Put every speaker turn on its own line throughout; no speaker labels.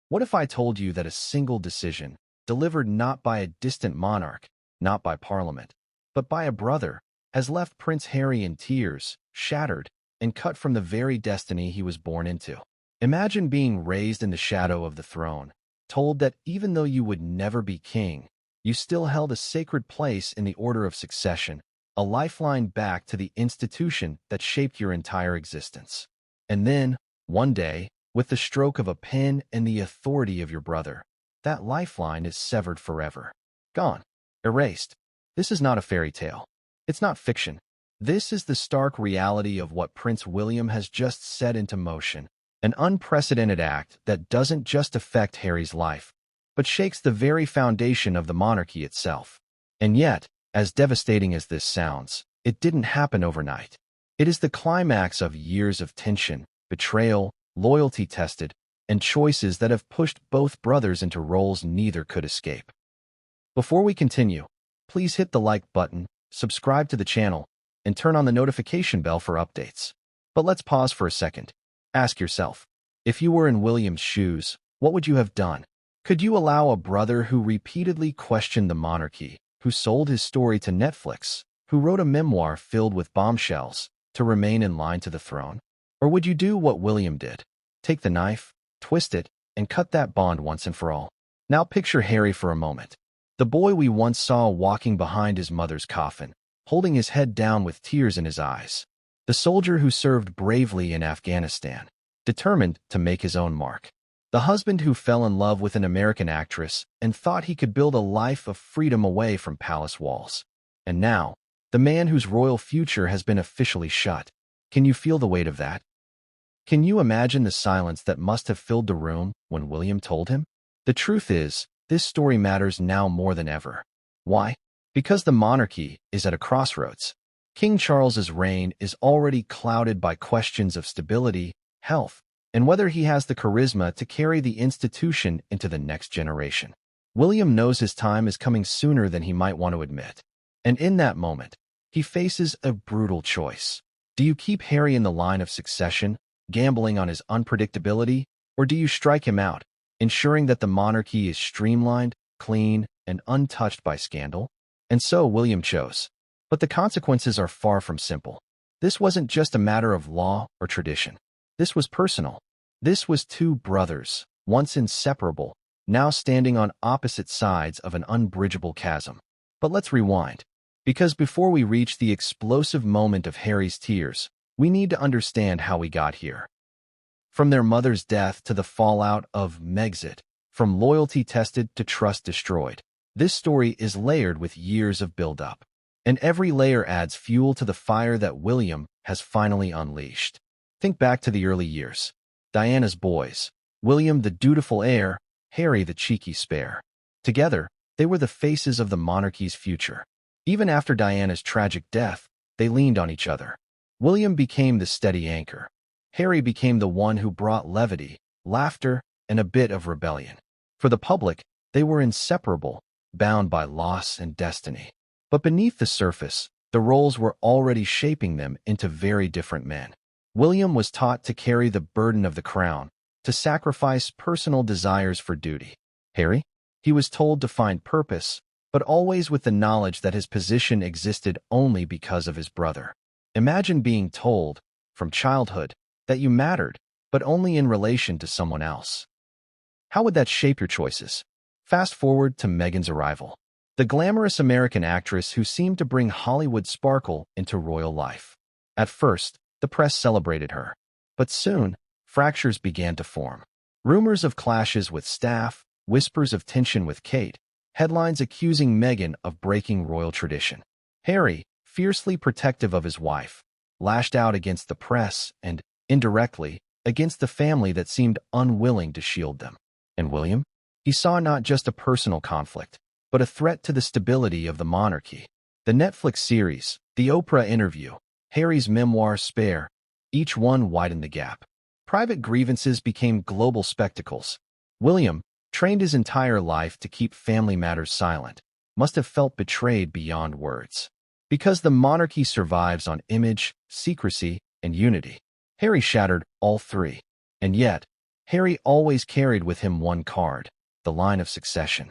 What if I told you that a single decision, delivered not by a distant monarch, not by parliament, but by a brother, has left Prince Harry in tears, shattered, and cut from the very destiny he was born into? Imagine being raised in the shadow of the throne, told that even though you would never be king, you still held a sacred place in the order of succession, a lifeline back to the institution that shaped your entire existence. And then, one day, with the stroke of a pen and the authority of your brother, that lifeline is severed forever. Gone. Erased. This is not a fairy tale. It's not fiction. This is the stark reality of what Prince William has just set into motion, an unprecedented act that doesn't just affect Harry's life, but shakes the very foundation of the monarchy itself. And yet, as devastating as this sounds, it didn't happen overnight. It is the climax of years of tension, betrayal, loyalty tested, and choices that have pushed both brothers into roles neither could escape. Before we continue, please hit the like button, subscribe to the channel, and turn on the notification bell for updates. But let's pause for a second. Ask yourself, if you were in William's shoes, what would you have done? Could you allow a brother who repeatedly questioned the monarchy, who sold his story to Netflix, who wrote a memoir filled with bombshells, to remain in line to the throne? Or would you do what William did? Take the knife, twist it, and cut that bond once and for all. Now picture Harry for a moment. The boy we once saw walking behind his mother's coffin, holding his head down with tears in his eyes. The soldier who served bravely in Afghanistan, determined to make his own mark. The husband who fell in love with an American actress and thought he could build a life of freedom away from palace walls. And now, the man whose royal future has been officially shut. Can you feel the weight of that? Can you imagine the silence that must have filled the room when William told him? The truth is, this story matters now more than ever. Why? Because the monarchy is at a crossroads. King Charles's reign is already clouded by questions of stability, health, and whether he has the charisma to carry the institution into the next generation. William knows his time is coming sooner than he might want to admit. And in that moment, he faces a brutal choice. Do you keep Harry in the line of succession, gambling on his unpredictability, or do you strike him out, ensuring that the monarchy is streamlined, clean, and untouched by scandal? And so William chose. But the consequences are far from simple. This wasn't just a matter of law or tradition. This was personal. This was two brothers, once inseparable, now standing on opposite sides of an unbridgeable chasm. But let's rewind. Because before we reach the explosive moment of Harry's tears, we need to understand how we got here. From their mother's death to the fallout of Megxit, from loyalty tested to trust destroyed, this story is layered with years of build-up. And every layer adds fuel to the fire that William has finally unleashed. Think back to the early years. Diana's boys, William the dutiful heir, Harry the cheeky spare. Together, they were the faces of the monarchy's future. Even after Diana's tragic death, they leaned on each other. William became the steady anchor. Harry became the one who brought levity, laughter, and a bit of rebellion. For the public, they were inseparable, bound by loss and destiny. But beneath the surface, the roles were already shaping them into very different men. William was taught to carry the burden of the crown, to sacrifice personal desires for duty. Harry? He was told to find purpose, but always with the knowledge that his position existed only because of his brother. Imagine being told, from childhood, that you mattered, but only in relation to someone else. How would that shape your choices? Fast forward to Meghan's arrival. The glamorous American actress who seemed to bring Hollywood sparkle into royal life. At first, the press celebrated her. But soon, fractures began to form. Rumors of clashes with staff, whispers of tension with Kate, headlines accusing Meghan of breaking royal tradition. Harry, fiercely protective of his wife, lashed out against the press and, indirectly, against the family that seemed unwilling to shield them. And William? He saw not just a personal conflict, but a threat to the stability of the monarchy. The Netflix series, the Oprah interview, Harry's memoir Spare, each one widened the gap. Private grievances became global spectacles. William, trained his entire life to keep family matters silent, must have felt betrayed beyond words. Because the monarchy survives on image, secrecy, and unity, Harry shattered all three. And yet, Harry always carried with him one card, the line of succession.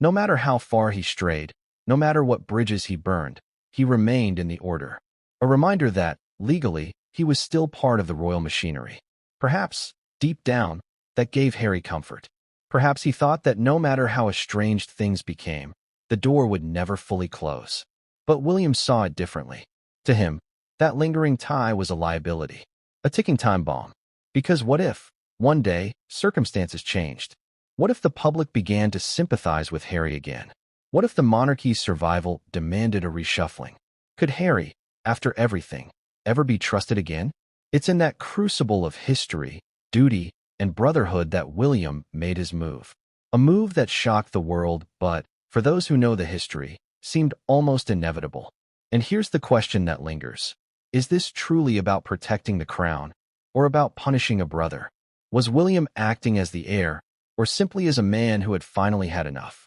No matter how far he strayed, no matter what bridges he burned, he remained in the order. A reminder that, legally, he was still part of the royal machinery. Perhaps, deep down, that gave Harry comfort. Perhaps he thought that no matter how estranged things became, the door would never fully close. But William saw it differently. To him, that lingering tie was a liability, a ticking time bomb. Because what if, one day, circumstances changed? What if the public began to sympathize with Harry again? What if the monarchy's survival demanded a reshuffling? Could Harry, after everything, ever be trusted again? It's in that crucible of history, duty, and brotherhood that William made his move. A move that shocked the world, but, for those who know the history, seemed almost inevitable. And here's the question that lingers. Is this truly about protecting the crown, or about punishing a brother? Was William acting as the heir, or simply as a man who had finally had enough?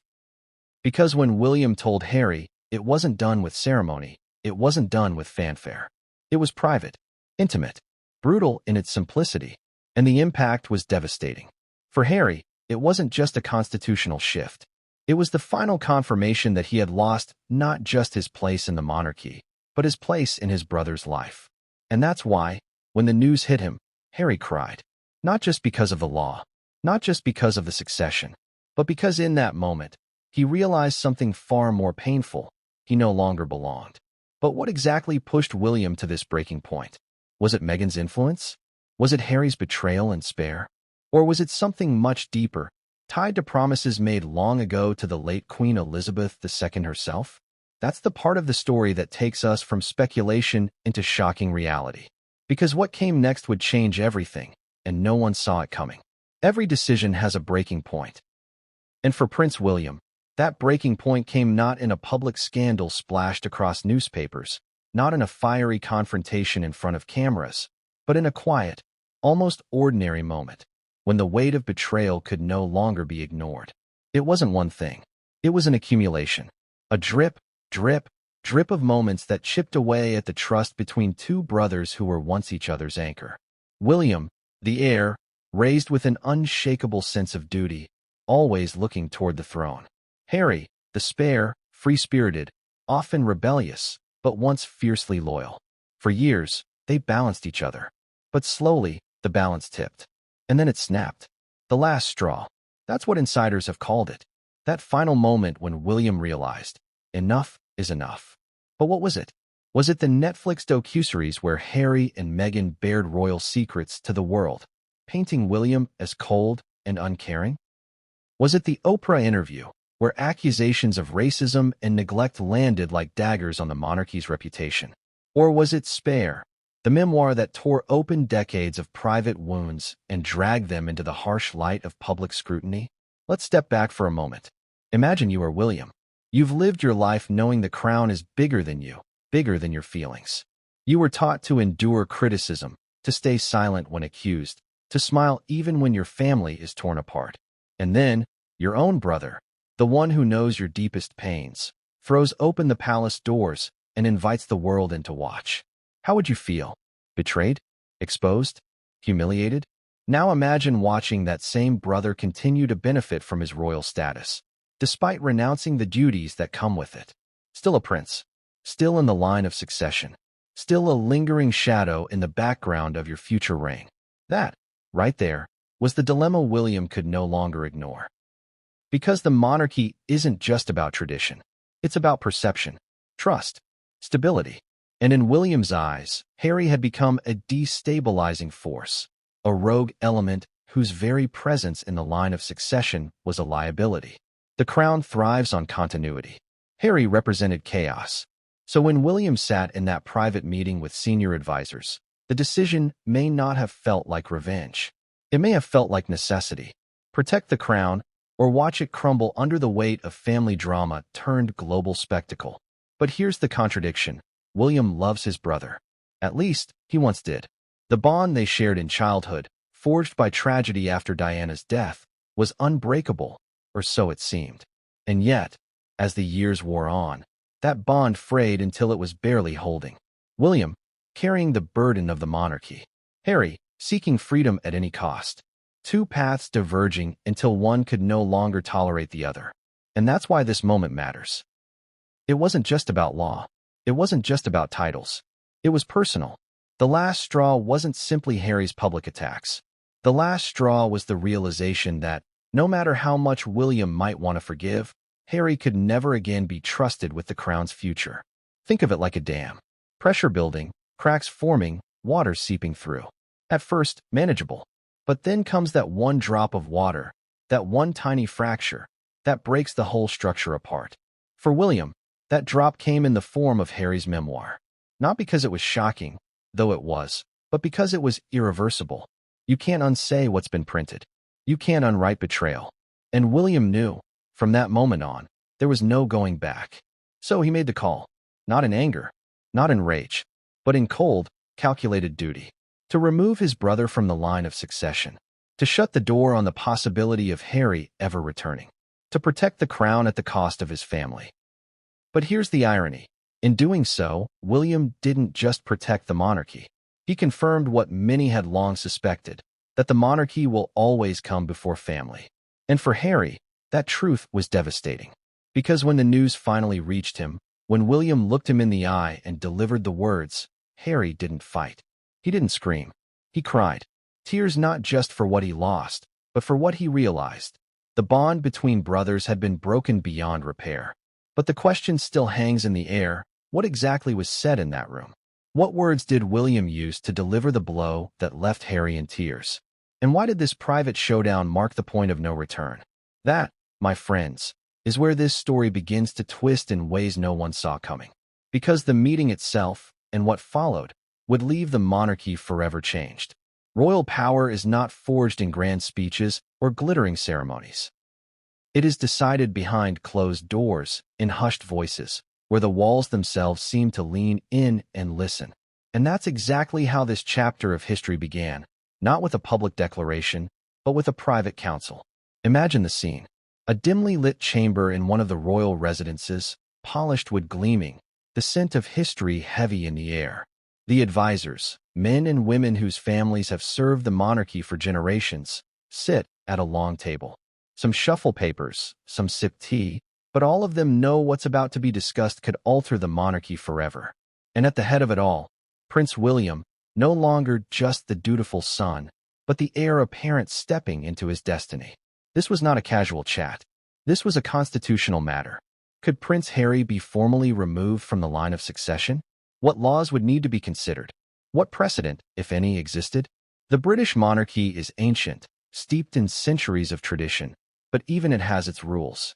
Because when William told Harry, it wasn't done with ceremony, it wasn't done with fanfare. It was private, intimate, brutal in its simplicity, and the impact was devastating. For Harry, it wasn't just a constitutional shift. It was the final confirmation that he had lost not just his place in the monarchy, but his place in his brother's life. And that's why, when the news hit him, Harry cried. Not just because of the law, not just because of the succession, but because in that moment, he realized something far more painful. He no longer belonged. But what exactly pushed William to this breaking point? Was it Meghan's influence? Was it Harry's betrayal and spare? Or was it something much deeper, tied to promises made long ago to the late Queen Elizabeth II herself? That's the part of the story that takes us from speculation into shocking reality. Because what came next would change everything, and no one saw it coming. Every decision has a breaking point. And for Prince William, that breaking point came not in a public scandal splashed across newspapers, not in a fiery confrontation in front of cameras, but in a quiet, almost ordinary moment, when the weight of betrayal could no longer be ignored. It wasn't one thing. It was an accumulation. A drip, drip, drip of moments that chipped away at the trust between two brothers who were once each other's anchor. William, the heir, raised with an unshakable sense of duty, always looking toward the throne. Harry, the spare, free-spirited, often rebellious, but once fiercely loyal. For years, they balanced each other. But slowly, the balance tipped. And then it snapped. The last straw. That's what insiders have called it. That final moment when William realized, enough is enough. But what was it? Was it the Netflix docuseries where Harry and Meghan bared royal secrets to the world, painting William as cold and uncaring? Was it the Oprah interview, where accusations of racism and neglect landed like daggers on the monarchy's reputation? Or was it Spare, the memoir that tore open decades of private wounds and dragged them into the harsh light of public scrutiny? Let's step back for a moment. Imagine you are William. You've lived your life knowing the crown is bigger than you, bigger than your feelings. You were taught to endure criticism, to stay silent when accused, to smile even when your family is torn apart. And then, your own brother, the one who knows your deepest pains, throws open the palace doors and invites the world in to watch. How would you feel? Betrayed? Exposed? Humiliated? Now imagine watching that same brother continue to benefit from his royal status, despite renouncing the duties that come with it. Still a prince, still in the line of succession, still a lingering shadow in the background of your future reign. That, right there, was the dilemma William could no longer ignore. Because the monarchy isn't just about tradition. It's about perception, trust, stability. And in William's eyes, Harry had become a destabilizing force, a rogue element whose very presence in the line of succession was a liability. The crown thrives on continuity. Harry represented chaos. So when William sat in that private meeting with senior advisors, the decision may not have felt like revenge. It may have felt like necessity. Protect the crown, or watch it crumble under the weight of family drama turned global spectacle. But here's the contradiction. William loves his brother. At least, he once did. The bond they shared in childhood, forged by tragedy after Diana's death, was unbreakable, or so it seemed. And yet, as the years wore on, that bond frayed until it was barely holding. William, carrying the burden of the monarchy. Harry, seeking freedom at any cost. two paths diverging until one could no longer tolerate the other. And that's why this moment matters. It wasn't just about law. It wasn't just about titles. It was personal. The last straw wasn't simply Harry's public attacks. The last straw was the realization that, no matter how much William might want to forgive, Harry could never again be trusted with the crown's future. Think of it like a dam. Pressure building, cracks forming, water seeping through. At first, manageable. But then comes that one drop of water, that one tiny fracture, that breaks the whole structure apart. For William, that drop came in the form of Harry's memoir. Not because it was shocking, though it was, but because it was irreversible. You can't unsay what's been printed. You can't unwrite betrayal. And William knew, from that moment on, there was no going back. So he made the call, not in anger, not in rage, but in cold, calculated duty. To remove his brother from the line of succession. To shut the door on the possibility of Harry ever returning. To protect the crown at the cost of his family. But here's the irony. In doing so, William didn't just protect the monarchy. He confirmed what many had long suspected, that the monarchy will always come before family. And for Harry, that truth was devastating. Because when the news finally reached him, when William looked him in the eye and delivered the words, Harry didn't fight. He didn't scream. He cried. Tears not just for what he lost, but for what he realized. The bond between brothers had been broken beyond repair. But the question still hangs in the air, what exactly was said in that room? What words did William use to deliver the blow that left Harry in tears? And why did this private showdown mark the point of no return? That, my friends, is where this story begins to twist in ways no one saw coming. Because the meeting itself, and what followed, would leave the monarchy forever changed. Royal power is not forged in grand speeches or glittering ceremonies. It is decided behind closed doors, in hushed voices, where the walls themselves seem to lean in and listen. And that's exactly how this chapter of history began, not with a public declaration, but with a private council. Imagine the scene. A dimly lit chamber in one of the royal residences, polished wood gleaming, the scent of history heavy in the air. The advisors, men and women whose families have served the monarchy for generations, sit at a long table. Some shuffle papers, some sip tea, but all of them know what's about to be discussed could alter the monarchy forever. And at the head of it all, Prince William, no longer just the dutiful son, but the heir apparent stepping into his destiny. This was not a casual chat. This was a constitutional matter. Could Prince Harry be formally removed from the line of succession? What laws would need to be considered? What precedent, if any, existed? The British monarchy is ancient, steeped in centuries of tradition, but even it has its rules.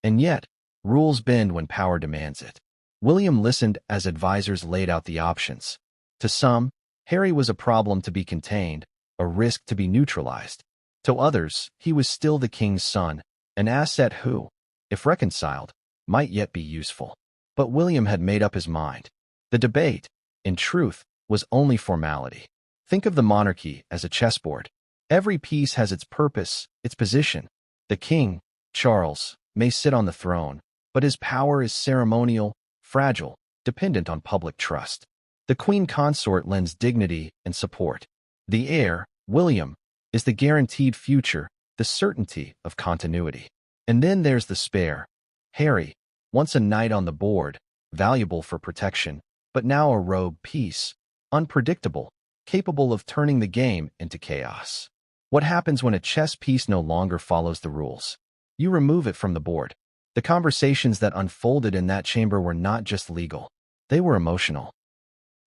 And yet, rules bend when power demands it. William listened as advisors laid out the options. To some, Harry was a problem to be contained, a risk to be neutralized. To others, he was still the king's son, an asset who, if reconciled, might yet be useful. But William had made up his mind. The debate, in truth, was only formality. Think of the monarchy as a chessboard. Every piece has its purpose, its position. The king, Charles, may sit on the throne, but his power is ceremonial, fragile, dependent on public trust. The queen consort lends dignity and support. The heir, William, is the guaranteed future, the certainty of continuity. And then there's the spare. Harry, once a knight on the board, valuable for protection, but now a rogue piece, unpredictable, capable of turning the game into chaos. What happens when a chess piece no longer follows the rules? You remove it from the board. The conversations that unfolded in that chamber were not just legal. They were emotional.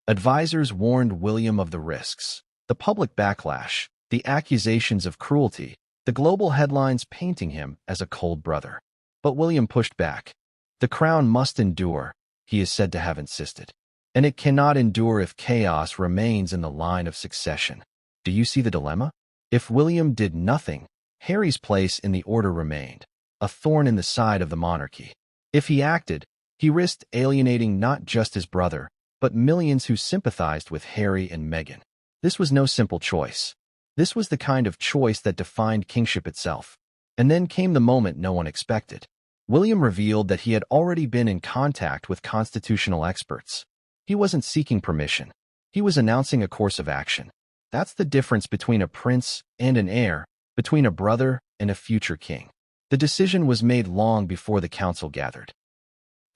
Advisors warned William of the risks, the public backlash, the accusations of cruelty, the global headlines painting him as a cold brother. But William pushed back. The crown must endure, he is said to have insisted. And it cannot endure if chaos remains in the line of succession. Do you see the dilemma? If William did nothing, Harry's place in the order remained, a thorn in the side of the monarchy. If he acted, he risked alienating not just his brother, but millions who sympathized with Harry and Meghan. This was no simple choice. This was the kind of choice that defined kingship itself. And then came the moment no one expected. William revealed that he had already been in contact with constitutional experts. He wasn't seeking permission. He was announcing a course of action. That's the difference between a prince and an heir, between a brother and a future king. The decision was made long before the council gathered.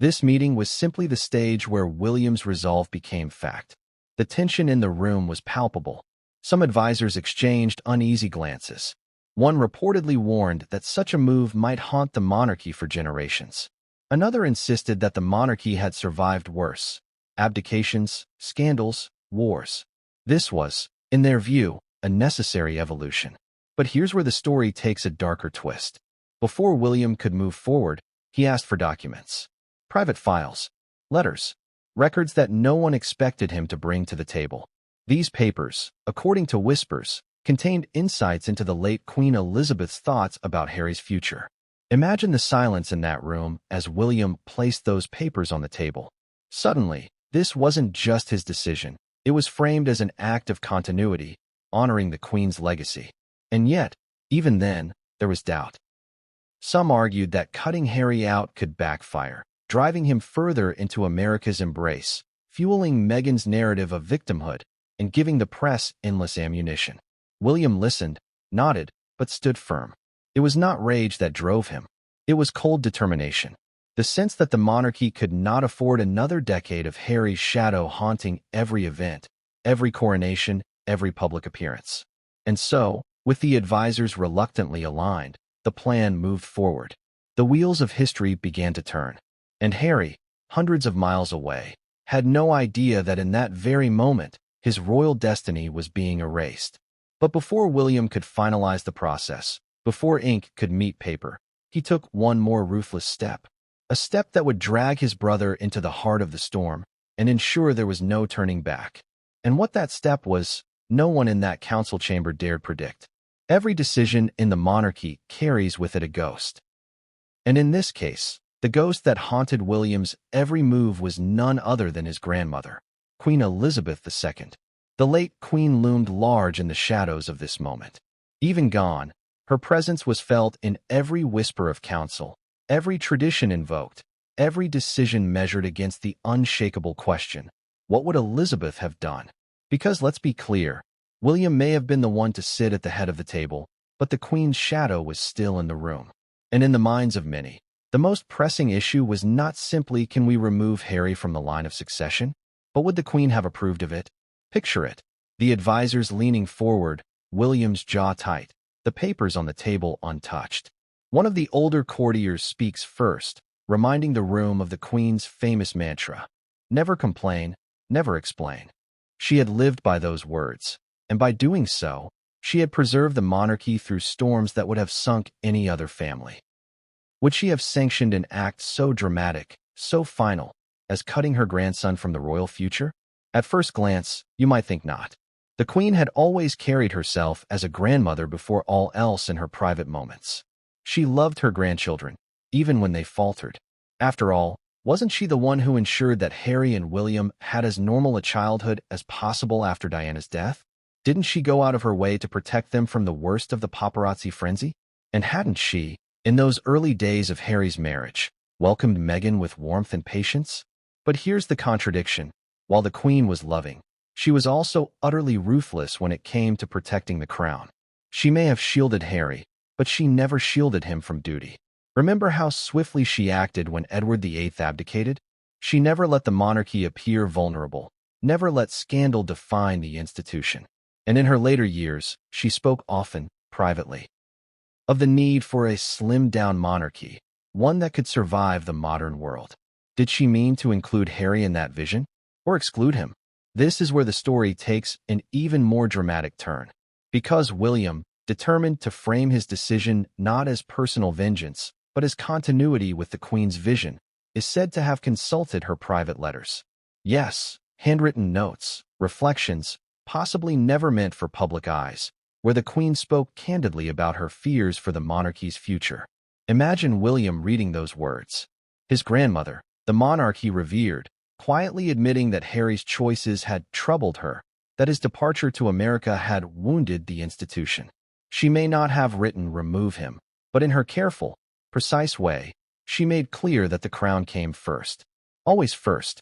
This meeting was simply the stage where William's resolve became fact. The tension in the room was palpable. Some advisors exchanged uneasy glances. One reportedly warned that such a move might haunt the monarchy for generations. Another insisted that the monarchy had survived worse: abdications, scandals, wars. This was, in their view, a necessary evolution. But here's where the story takes a darker twist. Before William could move forward, he asked for documents. Private files, letters, records that no one expected him to bring to the table. These papers, according to whispers, contained insights into the late Queen Elizabeth's thoughts about Harry's future. Imagine the silence in that room as William placed those papers on the table. Suddenly, this wasn't just his decision. It was framed as an act of continuity, honoring the Queen's legacy. And yet, even then, there was doubt. Some argued that cutting Harry out could backfire, driving him further into America's embrace, fueling Meghan's narrative of victimhood, and giving the press endless ammunition. William listened, nodded, but stood firm. It was not rage that drove him. It was cold determination. The sense that the monarchy could not afford another decade of Harry's shadow haunting every event, every coronation, every public appearance. And so, with the advisors reluctantly aligned, the plan moved forward. The wheels of history began to turn. And Harry, hundreds of miles away, had no idea that in that very moment, his royal destiny was being erased. But before William could finalize the process, before ink could meet paper, he took one more ruthless step. A step that would drag his brother into the heart of the storm and ensure there was no turning back. And what that step was, no one in that council chamber dared predict. Every decision in the monarchy carries with it a ghost. And in this case, the ghost that haunted William's every move was none other than his grandmother, Queen Elizabeth II. The late Queen loomed large in the shadows of this moment. Even gone, her presence was felt in every whisper of counsel, every tradition invoked, every decision measured against the unshakable question: what would Elizabeth have done? Because let's be clear, William may have been the one to sit at the head of the table, but the Queen's shadow was still in the room. And in the minds of many, the most pressing issue was not simply, can we remove Harry from the line of succession, but would the Queen have approved of it? Picture it. The advisors leaning forward, William's jaw tight, the papers on the table untouched. One of the older courtiers speaks first, reminding the room of the Queen's famous mantra: never complain, never explain. She had lived by those words, and by doing so, she had preserved the monarchy through storms that would have sunk any other family. Would she have sanctioned an act so dramatic, so final, as cutting her grandson from the royal future? At first glance, you might think not. The Queen had always carried herself as a grandmother before all else in her private moments. She loved her grandchildren, even when they faltered. After all, wasn't she the one who ensured that Harry and William had as normal a childhood as possible after Diana's death? Didn't she go out of her way to protect them from the worst of the paparazzi frenzy? And hadn't she, in those early days of Harry's marriage, welcomed Meghan with warmth and patience? But here's the contradiction. While the Queen was loving, she was also utterly ruthless when it came to protecting the crown. She may have shielded Harry, but she never shielded him from duty. Remember how swiftly she acted when Edward VIII abdicated? She never let the monarchy appear vulnerable, never let scandal define the institution. And in her later years, she spoke often, privately, of the need for a slimmed-down monarchy, one that could survive the modern world. Did she mean to include Harry in that vision, or exclude him? This is where the story takes an even more dramatic turn. Because William, determined to frame his decision not as personal vengeance, but as continuity with the Queen's vision, is said to have consulted her private letters. Yes, handwritten notes, reflections, possibly never meant for public eyes, where the Queen spoke candidly about her fears for the monarchy's future. Imagine William reading those words. His grandmother, the monarch he revered, quietly admitting that Harry's choices had troubled her, that his departure to America had wounded the institution. She may not have written "remove him," but in her careful, precise way, she made clear that the crown came first. Always first.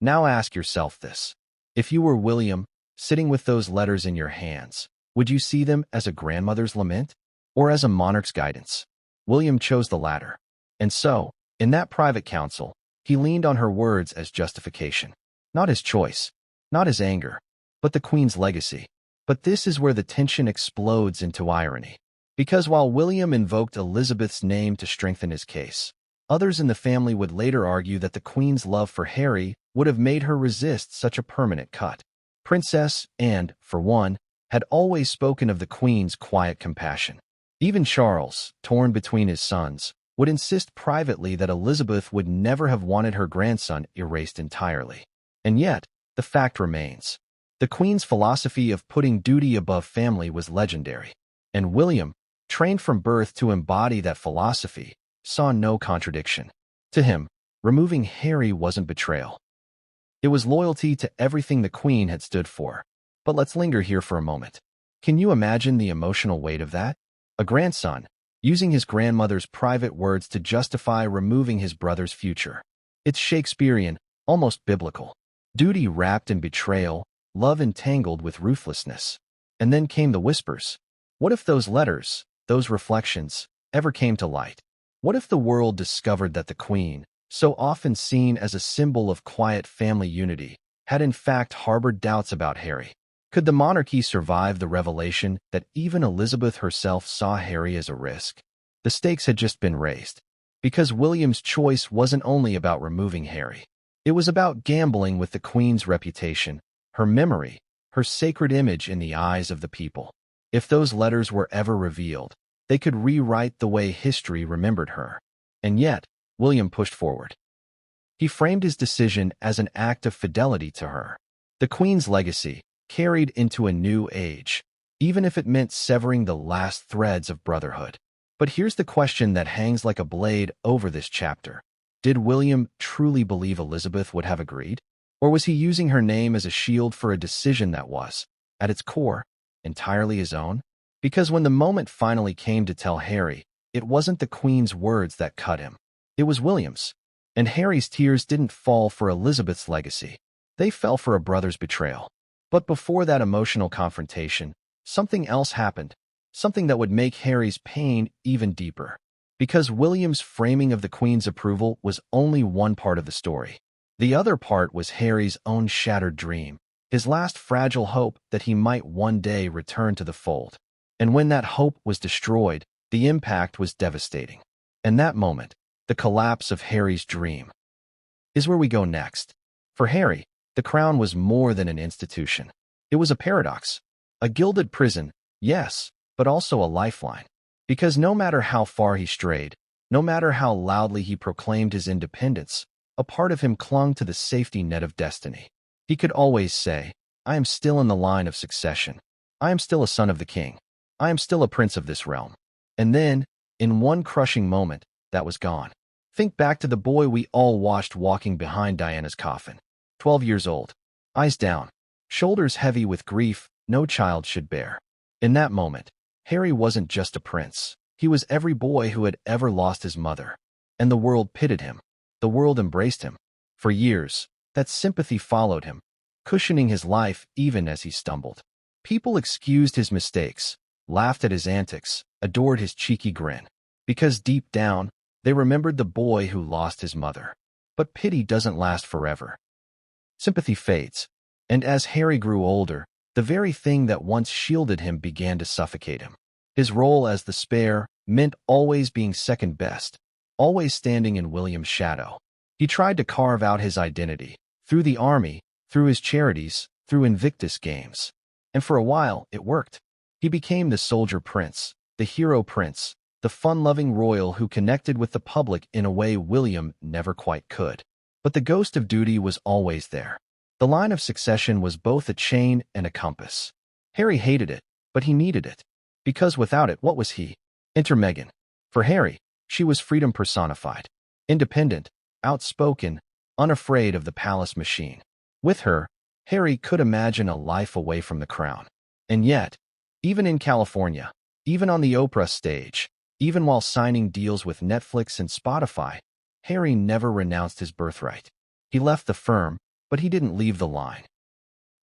Now ask yourself this. If you were William, sitting with those letters in your hands, would you see them as a grandmother's lament or as a monarch's guidance? William chose the latter. And so, in that private council, he leaned on her words as justification. Not his choice, not his anger, but the Queen's legacy. But this is where the tension explodes into irony. Because while William invoked Elizabeth's name to strengthen his case, others in the family would later argue that the Queen's love for Harry would have made her resist such a permanent cut. Princess Anne, for one, had always spoken of the Queen's quiet compassion. Even Charles, torn between his sons, would insist privately that Elizabeth would never have wanted her grandson erased entirely. And yet, the fact remains. The Queen's philosophy of putting duty above family was legendary. And William, trained from birth to embody that philosophy, saw no contradiction. To him, removing Harry wasn't betrayal. It was loyalty to everything the Queen had stood for. But let's linger here for a moment. Can you imagine the emotional weight of that? A grandson, using his grandmother's private words to justify removing his brother's future. It's Shakespearean, almost biblical. Duty wrapped in betrayal, love entangled with ruthlessness. And then came the whispers. What if those letters, those reflections, ever came to light? What if the world discovered that the Queen, so often seen as a symbol of quiet family unity, had in fact harbored doubts about Harry? Could the monarchy survive the revelation that even Elizabeth herself saw Harry as a risk? The stakes had just been raised, because William's choice wasn't only about removing Harry. It was about gambling with the Queen's reputation, her memory, her sacred image in the eyes of the people. If those letters were ever revealed, they could rewrite the way history remembered her. And yet, William pushed forward. He framed his decision as an act of fidelity to her. The Queen's legacy, carried into a new age, even if it meant severing the last threads of brotherhood. But here's the question that hangs like a blade over this chapter. Did William truly believe Elizabeth would have agreed? Or was he using her name as a shield for a decision that was, at its core, entirely his own? Because when the moment finally came to tell Harry, it wasn't the Queen's words that cut him. It was William's. And Harry's tears didn't fall for Elizabeth's legacy. They fell for a brother's betrayal. But before that emotional confrontation, something else happened, something that would make Harry's pain even deeper. Because William's framing of the Queen's approval was only one part of the story. The other part was Harry's own shattered dream, his last fragile hope that he might one day return to the fold. And when that hope was destroyed, the impact was devastating. And that moment, the collapse of Harry's dream, is where we go next. For Harry, the crown was more than an institution. It was a paradox. A gilded prison, yes, but also a lifeline. Because no matter how far he strayed, no matter how loudly he proclaimed his independence, a part of him clung to the safety net of destiny. He could always say, I am still in the line of succession. I am still a son of the king. I am still a prince of this realm. And then, in one crushing moment, that was gone. Think back to the boy we all watched walking behind Diana's coffin. 12 years old, eyes down, shoulders heavy with grief no child should bear. In that moment, Harry wasn't just a prince. He was every boy who had ever lost his mother. And the world pitied him. The world embraced him. For years, that sympathy followed him, cushioning his life even as he stumbled. People excused his mistakes, laughed at his antics, adored his cheeky grin. Because deep down, they remembered the boy who lost his mother. But pity doesn't last forever. Sympathy fades, and as Harry grew older, the very thing that once shielded him began to suffocate him. His role as the spare meant always being second best, always standing in William's shadow. He tried to carve out his identity, through the army, through his charities, through Invictus games. And for a while, it worked. He became the soldier prince, the hero prince, the fun-loving royal who connected with the public in a way William never quite could. But the ghost of duty was always there. The line of succession was both a chain and a compass. Harry hated it, but he needed it. Because without it, what was he? Enter Meghan. For Harry, she was freedom personified. Independent, outspoken, unafraid of the palace machine. With her, Harry could imagine a life away from the crown. And yet, even in California, even on the Oprah stage, even while signing deals with Netflix and Spotify, Harry never renounced his birthright. He left the firm, but he didn't leave the line.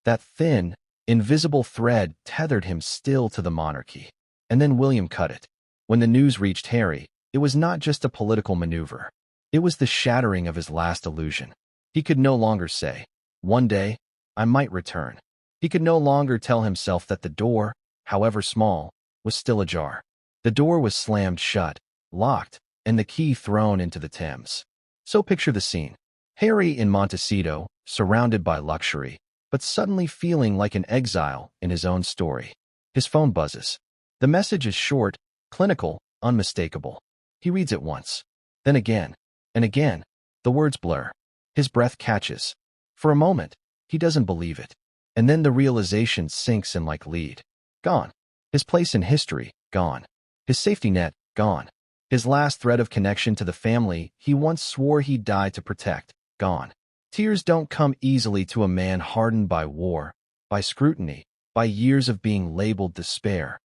That thin, invisible thread tethered him still to the monarchy. And then William cut it. When the news reached Harry, it was not just a political maneuver. It was the shattering of his last illusion. He could no longer say, "One day, I might return." He could no longer tell himself that the door, however small, was still ajar. The door was slammed shut, locked, and the key thrown into the Thames. So picture the scene. Harry in Montecito, surrounded by luxury, but suddenly feeling like an exile in his own story. His phone buzzes. The message is short, clinical, unmistakable. He reads it once, then again, and again. The words blur. His breath catches. For a moment, he doesn't believe it. And then the realization sinks in like lead. Gone. His place in history, gone. His safety net, gone. His last thread of connection to the family he once swore he'd die to protect, gone. Tears don't come easily to a man hardened by war, by scrutiny, by years of being labeled despair.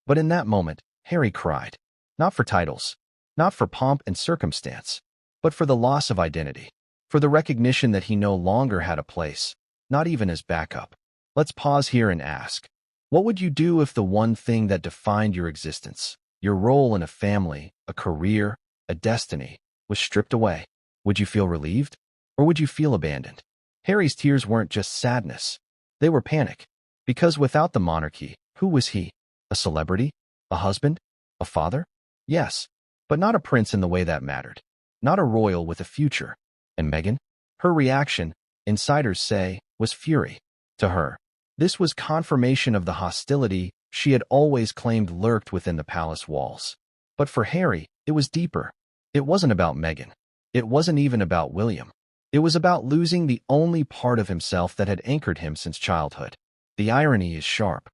But in that moment, Harry cried. Not for titles, not for pomp and circumstance, but for the loss of identity, for the recognition that he no longer had a place, not even as backup. Let's pause here and ask, what would you do if the one thing that defined your existence, your role in a family, a career, a destiny, was stripped away? Would you feel relieved? Or would you feel abandoned? Harry's tears weren't just sadness. They were panic. Because without the monarchy, who was he? A celebrity? A husband? A father? Yes, but not a prince in the way that mattered. Not a royal with a future. And Meghan? Her reaction, insiders say, was fury. To her, this was confirmation of the hostility she had always claimed lurked within the palace walls. But for Harry, it was deeper. It wasn't about Meghan. It wasn't even about William. It was about losing the only part of himself that had anchored him since childhood. The irony is sharp.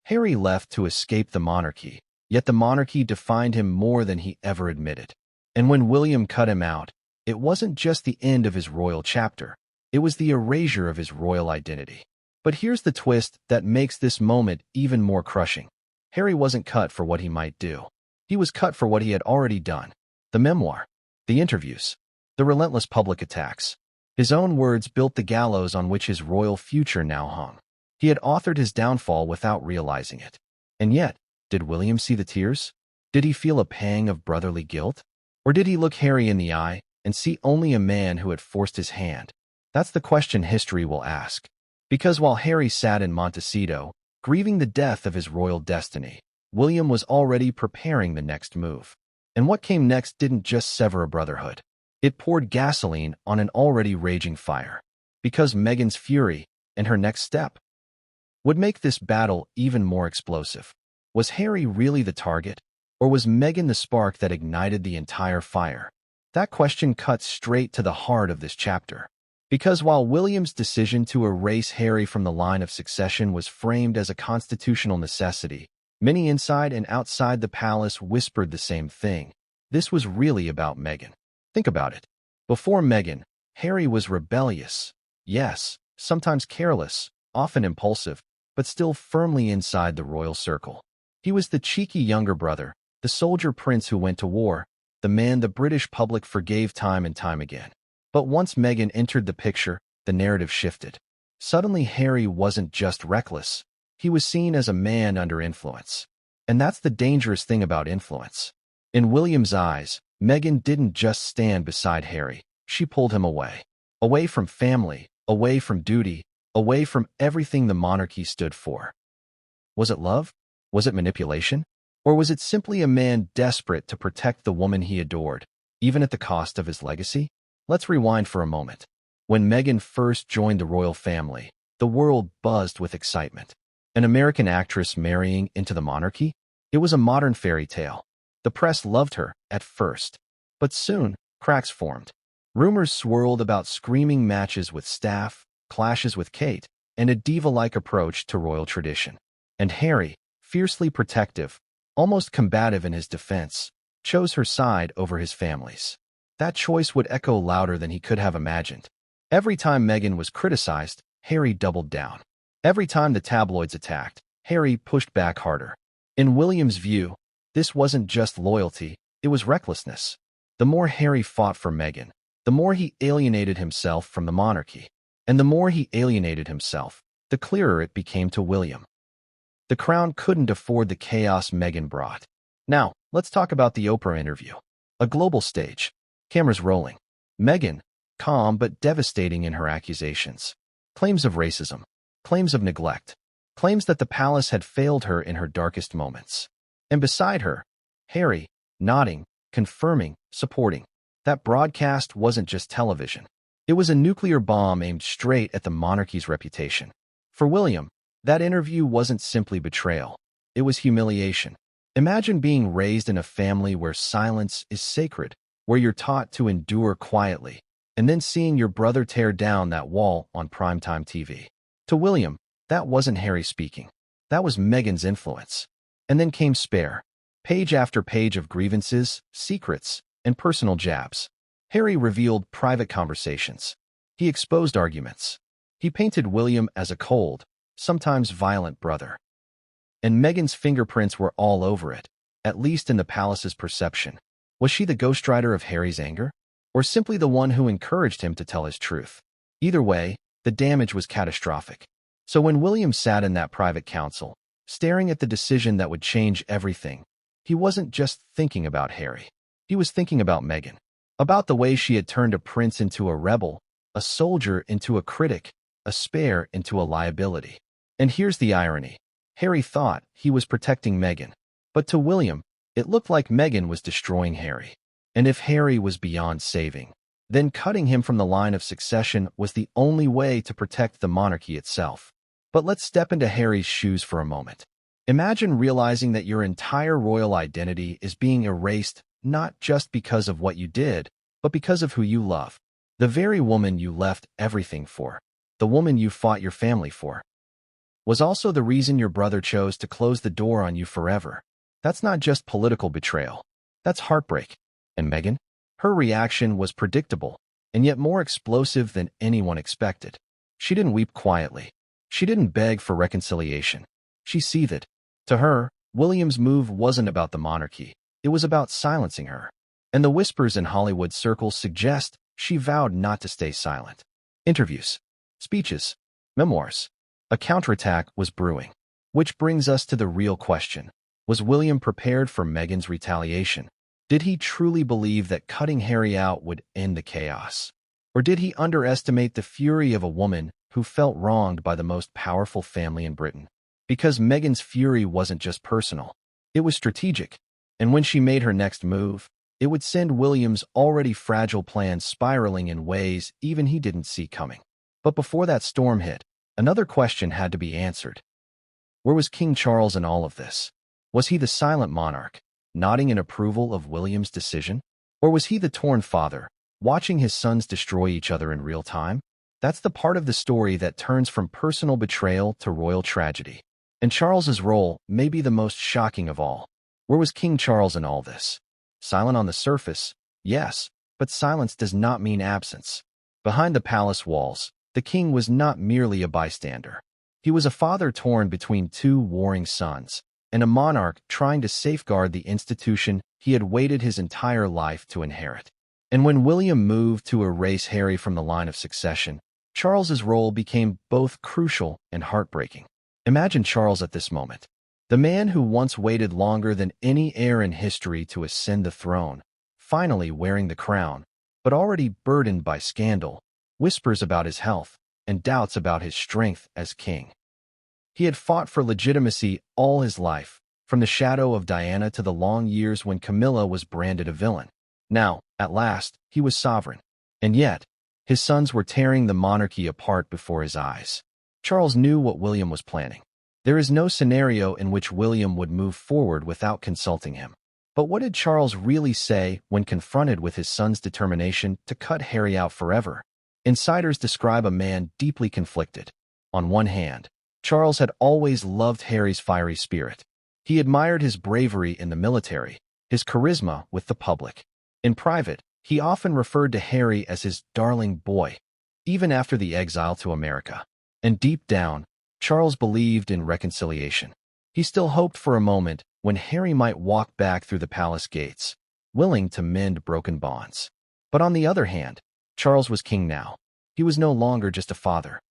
Harry left to escape the monarchy, yet the monarchy defined him more than he ever admitted. And when William cut him out, it wasn't just the end of his royal chapter. It was the erasure of his royal identity. But here's the twist that makes this moment even more crushing. Harry wasn't cut for what he might do. He was cut for what he had already done. The memoir, the interviews, the relentless public attacks. His own words built the gallows on which his royal future now hung. He had authored his downfall without realizing it. And yet, did William see the tears? Did he feel a pang of brotherly guilt? Or did he look Harry in the eye and see only a man who had forced his hand? That's the question history will ask. Because while Harry sat in Montecito, grieving the death of his royal destiny, William was already preparing the next move. And what came next didn't just sever a brotherhood. It poured gasoline on an already raging fire. Because Meghan's fury and her next step would make this battle even more explosive. Was Harry really the target? Or was Meghan the spark that ignited the entire fire? That question cuts straight to the heart of this chapter. Because while William's decision to erase Harry from the line of succession was framed as a constitutional necessity, many inside and outside the palace whispered the same thing. This was really about Meghan. Think about it. Before Meghan, Harry was rebellious. Yes, sometimes careless, often impulsive, but still firmly inside the royal circle. He was the cheeky younger brother, the soldier prince who went to war, the man the British public forgave time and time again. But once Meghan entered the picture, the narrative shifted. Suddenly Harry wasn't just reckless. He was seen as a man under influence. And that's the dangerous thing about influence. In William's eyes, Meghan didn't just stand beside Harry. She pulled him away. Away from family, away from duty, away from everything the monarchy stood for. Was it love? Was it manipulation? Or was it simply a man desperate to protect the woman he adored, even at the cost of his legacy? Let's rewind for a moment. When Meghan first joined the royal family, the world buzzed with excitement. An American actress marrying into the monarchy? It was a modern fairy tale. The press loved her at first, but soon cracks formed. Rumors swirled about screaming matches with staff, clashes with Kate, and a diva-like approach to royal tradition. And Harry, fiercely protective, almost combative in his defense, chose her side over his family's. That choice would echo louder than he could have imagined. Every time Meghan was criticized, Harry doubled down. Every time the tabloids attacked, Harry pushed back harder. In William's view, this wasn't just loyalty, it was recklessness. The more Harry fought for Meghan, the more he alienated himself from the monarchy. And the more he alienated himself, the clearer it became to William. The crown couldn't afford the chaos Meghan brought. Now, let's talk about the Oprah interview. A global stage. Cameras rolling. Meghan, calm but devastating in her accusations. Claims of racism. Claims of neglect. Claims that the palace had failed her in her darkest moments. And beside her, Harry, nodding, confirming, supporting. That broadcast wasn't just television. It was a nuclear bomb aimed straight at the monarchy's reputation. For William, that interview wasn't simply betrayal. It was humiliation. Imagine being raised in a family where silence is sacred, where you're taught to endure quietly, and then seeing your brother tear down that wall on primetime TV. To William, that wasn't Harry speaking. That was Meghan's influence. And then came Spare. Page after page of grievances, secrets, and personal jabs. Harry revealed private conversations. He exposed arguments. He painted William as a cold, sometimes violent brother. And Meghan's fingerprints were all over it, at least in the palace's perception. Was she the ghostwriter of Harry's anger? Or simply the one who encouraged him to tell his truth? Either way, the damage was catastrophic. So when William sat in that private council, staring at the decision that would change everything, he wasn't just thinking about Harry. He was thinking about Meghan. About the way she had turned a prince into a rebel, a soldier into a critic, a spare into a liability. And here's the irony. Harry thought he was protecting Meghan. But to William, it looked like Meghan was destroying Harry. And if Harry was beyond saving, then cutting him from the line of succession was the only way to protect the monarchy itself. But let's step into Harry's shoes for a moment. Imagine realizing that your entire royal identity is being erased not just because of what you did, but because of who you love. The very woman you left everything for, the woman you fought your family for, was also the reason your brother chose to close the door on you forever. That's not just political betrayal. That's heartbreak. And Meghan? Her reaction was predictable, and yet more explosive than anyone expected. She didn't weep quietly. She didn't beg for reconciliation. She seethed. To her, William's move wasn't about the monarchy. It was about silencing her. And the whispers in Hollywood circles suggest she vowed not to stay silent. Interviews, speeches, memoirs. A counterattack was brewing. Which brings us to the real question. Was William prepared for Meghan's retaliation? Did he truly believe that cutting Harry out would end the chaos? Or did he underestimate the fury of a woman who felt wronged by the most powerful family in Britain? Because Meghan's fury wasn't just personal. It was strategic. And when she made her next move, it would send William's already fragile plans spiraling in ways even he didn't see coming. But before that storm hit, another question had to be answered. Where was King Charles in all of this? Was he the silent monarch, nodding in approval of William's decision? Or was he the torn father, watching his sons destroy each other in real time? That's the part of the story that turns from personal betrayal to royal tragedy. And Charles's role may be the most shocking of all. Where was King Charles in all this? Silent on the surface, yes, but silence does not mean absence. Behind the palace walls, the king was not merely a bystander. He was a father torn between two warring sons, and a monarch trying to safeguard the institution he had waited his entire life to inherit. And when William moved to erase Harry from the line of succession, Charles's role became both crucial and heartbreaking. Imagine Charles at this moment. The man who once waited longer than any heir in history to ascend the throne, finally wearing the crown, but already burdened by scandal, whispers about his health, and doubts about his strength as king. He had fought for legitimacy all his life, from the shadow of Diana to the long years when Camilla was branded a villain. Now, at last, he was sovereign. And yet, his sons were tearing the monarchy apart before his eyes. Charles knew what William was planning. There is no scenario in which William would move forward without consulting him. But what did Charles really say when confronted with his son's determination to cut Harry out forever? Insiders describe a man deeply conflicted. On one hand, Charles had always loved Harry's fiery spirit. He admired his bravery in the military, his charisma with the public. In private, he often referred to Harry as his darling boy, even after the exile to America. And deep down, Charles believed in reconciliation. He still hoped for a moment when Harry might walk back through the palace gates, willing to mend broken bonds. But on the other hand, Charles was king now. He was no longer just a father.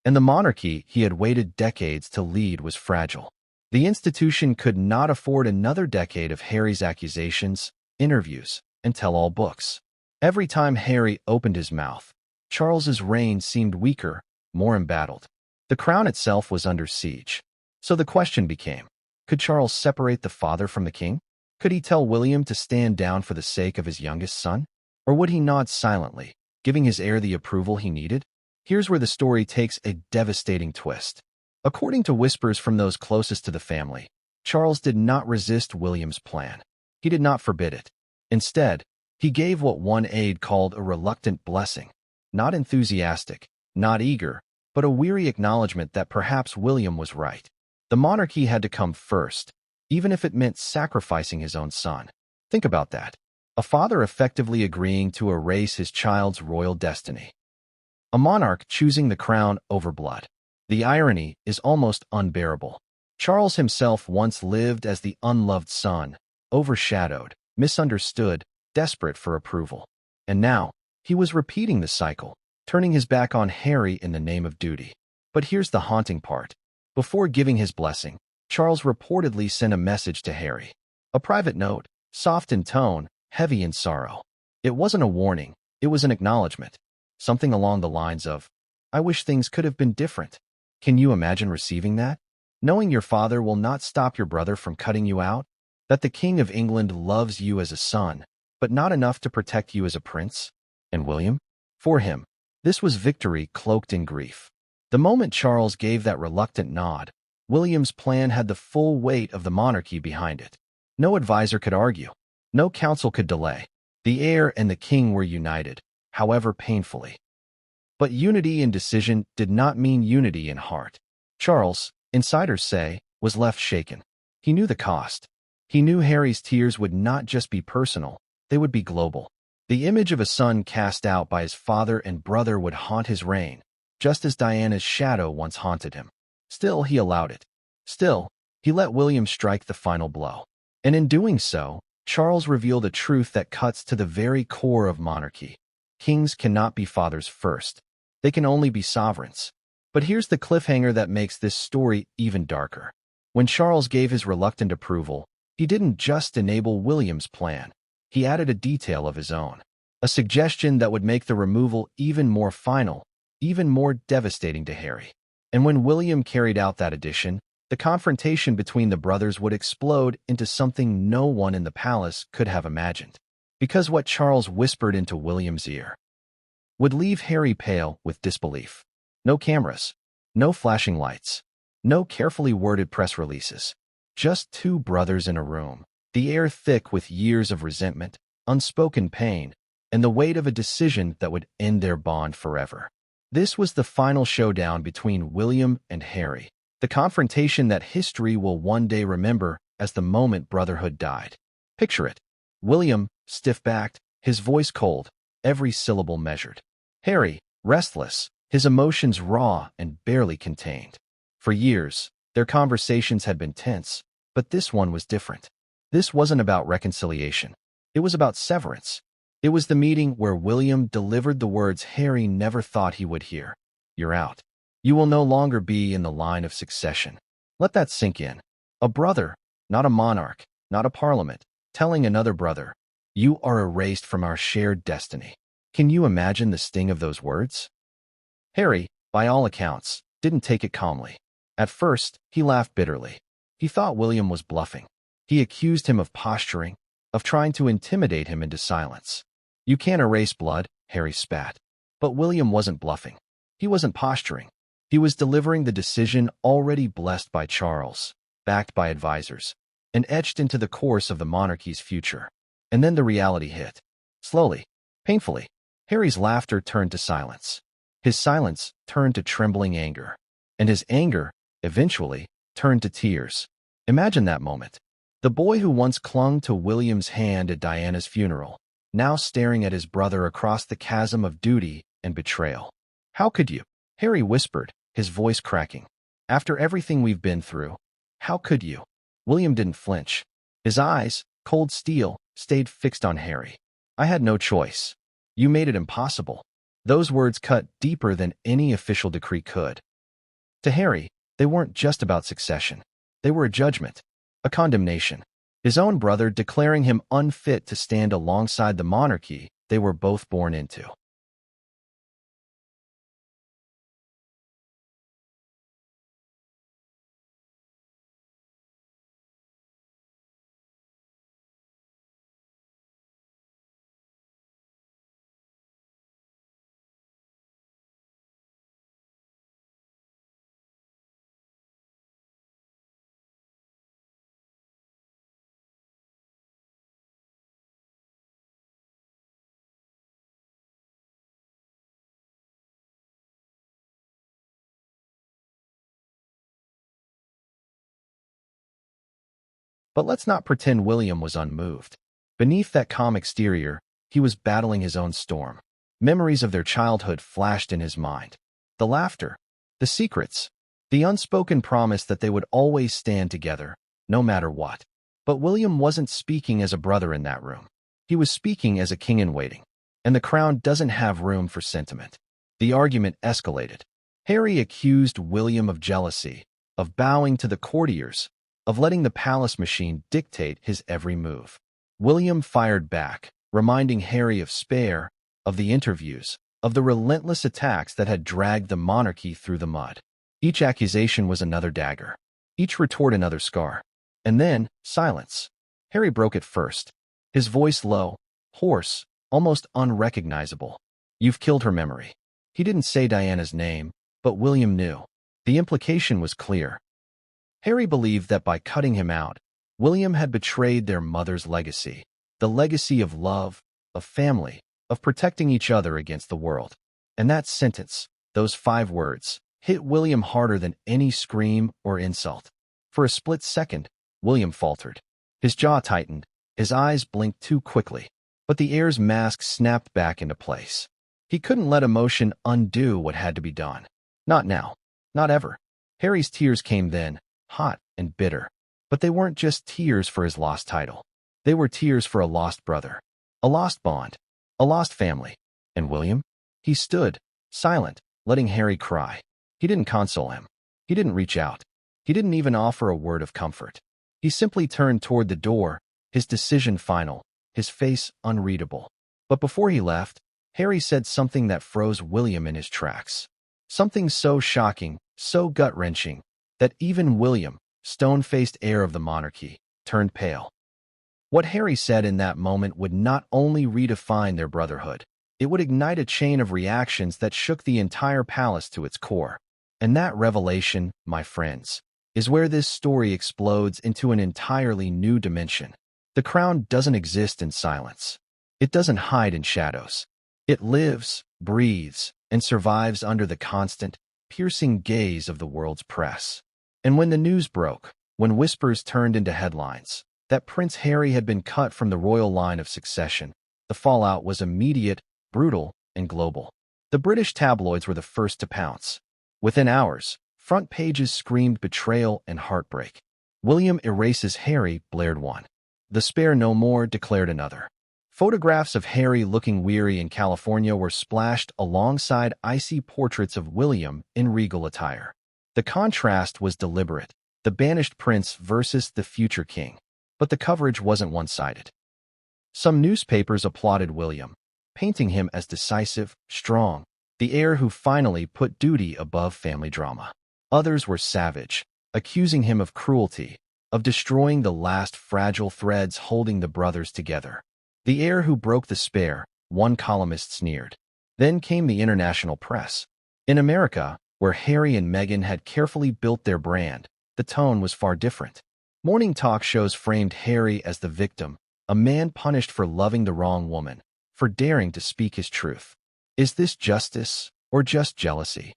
And the monarchy he had waited decades to lead was fragile. The institution could not afford another decade of Harry's accusations, interviews, and tell-all books. Every time Harry opened his mouth, Charles's reign seemed weaker, more embattled. The crown itself was under siege. So the question became, could Charles separate the father from the king? Could he tell William to stand down for the sake of his youngest son? Or would he nod silently, giving his heir the approval he needed? Here's where the story takes a devastating twist. According to whispers from those closest to the family, Charles did not resist William's plan. He did not forbid it. Instead, he gave what one aide called a reluctant blessing. Not enthusiastic, not eager, but a weary acknowledgement that perhaps William was right. The monarchy had to come first, even if it meant sacrificing his own son. Think about that. A father effectively agreeing to erase his child's royal destiny. A monarch choosing the crown over blood. The irony is almost unbearable. Charles himself once lived as the unloved son, overshadowed, misunderstood, desperate for approval. And now, he was repeating the cycle, turning his back on Harry in the name of duty. But here's the haunting part. Before giving his blessing, Charles reportedly sent a message to Harry. A private note, soft in tone, heavy in sorrow. It wasn't a warning, it was an acknowledgement. Something along the lines of, "I wish things could have been different." Can you imagine receiving that? Knowing your father will not stop your brother from cutting you out? That the King of England loves you as a son, but not enough to protect you as a prince? And William? For him, this was victory cloaked in grief. The moment Charles gave that reluctant nod, William's plan had the full weight of the monarchy behind it. No advisor could argue. No counsel could delay. The heir and the king were united, however painfully. But unity in decision did not mean unity in heart. Charles, insiders say, was left shaken. He knew the cost. He knew Harry's tears would not just be personal, they would be global. The image of a son cast out by his father and brother would haunt his reign, just as Diana's shadow once haunted him. Still, he allowed it. Still, he let William strike the final blow. And in doing so, Charles revealed a truth that cuts to the very core of monarchy. Kings cannot be fathers first. They can only be sovereigns. But here's the cliffhanger that makes this story even darker. When Charles gave his reluctant approval, he didn't just enable William's plan. He added a detail of his own. A suggestion that would make the removal even more final, even more devastating to Harry. And when William carried out that addition, the confrontation between the brothers would explode into something no one in the palace could have imagined. Because what Charles whispered into William's ear would leave Harry pale with disbelief. No cameras, no flashing lights, no carefully worded press releases. Just two brothers in a room, the air thick with years of resentment, unspoken pain, and the weight of a decision that would end their bond forever. This was the final showdown between William and Harry, the confrontation that history will one day remember as the moment brotherhood died. Picture it. William, stiff-backed, his voice cold, every syllable measured. Harry, restless, his emotions raw and barely contained. For years, their conversations had been tense, but this one was different. This wasn't about reconciliation. It was about severance. It was the meeting where William delivered the words Harry never thought he would hear. "You're out. You will no longer be in the line of succession." Let that sink in. A brother, not a monarch, not a parliament, telling another brother, "You are erased from our shared destiny." Can you imagine the sting of those words? Harry, by all accounts, didn't take it calmly. At first, he laughed bitterly. He thought William was bluffing. He accused him of posturing, of trying to intimidate him into silence. "You can't erase blood," Harry spat. But William wasn't bluffing. He wasn't posturing. He was delivering the decision already blessed by Charles, backed by advisors, and etched into the course of the monarchy's future. And then the reality hit. Slowly, painfully, Harry's laughter turned to silence. His silence turned to trembling anger. And his anger, eventually, turned to tears. Imagine that moment. The boy who once clung to William's hand at Diana's funeral, now staring at his brother across the chasm of duty and betrayal. "How could you?" Harry whispered, his voice cracking. "After everything we've been through, how could you?" William didn't flinch. His eyes, cold steel, stayed fixed on Harry. "I had no choice. You made it impossible." Those words cut deeper than any official decree could. To Harry, they weren't just about succession. They were a judgment, a condemnation. His own brother declaring him unfit to stand alongside the monarchy they were both born into. But let's not pretend William was unmoved. Beneath that calm exterior, he was battling his own storm. Memories of their childhood flashed in his mind. The laughter, the secrets, the unspoken promise that they would always stand together, no matter what. But William wasn't speaking as a brother in that room. He was speaking as a king in waiting. And the crown doesn't have room for sentiment. The argument escalated. Harry accused William of jealousy, of bowing to the courtiers, of letting the palace machine dictate his every move. William fired back, reminding Harry of Spare, of the interviews, of the relentless attacks that had dragged the monarchy through the mud. Each accusation was another dagger, each retort another scar. And then, silence. Harry broke it first, his voice low, hoarse, almost unrecognizable. "You've killed her memory." He didn't say Diana's name, but William knew. The implication was clear. Harry believed that by cutting him out, William had betrayed their mother's legacy, the legacy of love, of family, of protecting each other against the world. And that sentence, those 5 words, hit William harder than any scream or insult. For a split second, William faltered. His jaw tightened, his eyes blinked too quickly, but the heir's mask snapped back into place. He couldn't let emotion undo what had to be done. Not now. Not ever. Harry's tears came then, hot and bitter. But they weren't just tears for his lost title. They were tears for a lost brother, a lost bond, a lost family. And William? He stood, silent, letting Harry cry. He didn't console him. He didn't reach out. He didn't even offer a word of comfort. He simply turned toward the door, his decision final, his face unreadable. But before he left, Harry said something that froze William in his tracks. Something so shocking, so gut-wrenching, that even William, stone-faced heir of the monarchy, turned pale. What Harry said in that moment would not only redefine their brotherhood, it would ignite a chain of reactions that shook the entire palace to its core. And that revelation, my friends, is where this story explodes into an entirely new dimension. The crown doesn't exist in silence. It doesn't hide in shadows. It lives, breathes, and survives under the constant, piercing gaze of the world's press. And when the news broke, when whispers turned into headlines, that Prince Harry had been cut from the royal line of succession, the fallout was immediate, brutal, and global. The British tabloids were the first to pounce. Within hours, front pages screamed betrayal and heartbreak. "William erases Harry," blared one. "The Spare no more," declared another. Photographs of Harry looking weary in California were splashed alongside icy portraits of William in regal attire. The contrast was deliberate, the banished prince versus the future king. But the coverage wasn't one-sided. Some newspapers applauded William, painting him as decisive, strong, the heir who finally put duty above family drama. Others were savage, accusing him of cruelty, of destroying the last fragile threads holding the brothers together. The heir who broke the Spare, one columnist sneered. Then came the international press. In America, where Harry and Meghan had carefully built their brand, the tone was far different. Morning talk shows framed Harry as the victim, a man punished for loving the wrong woman, for daring to speak his truth. Is this justice or just jealousy?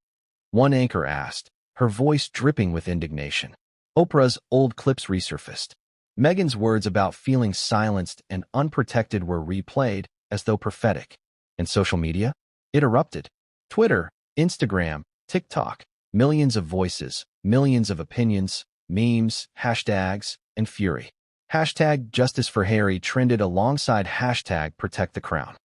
One anchor asked, her voice dripping with indignation. Oprah's old clips resurfaced. Meghan's words about feeling silenced and unprotected were replayed as though prophetic. And social media? It erupted. Twitter, Instagram, TikTok, millions of voices, millions of opinions, memes, hashtags, and fury. Hashtag Justice for Harry trended alongside hashtag Protect the Crown.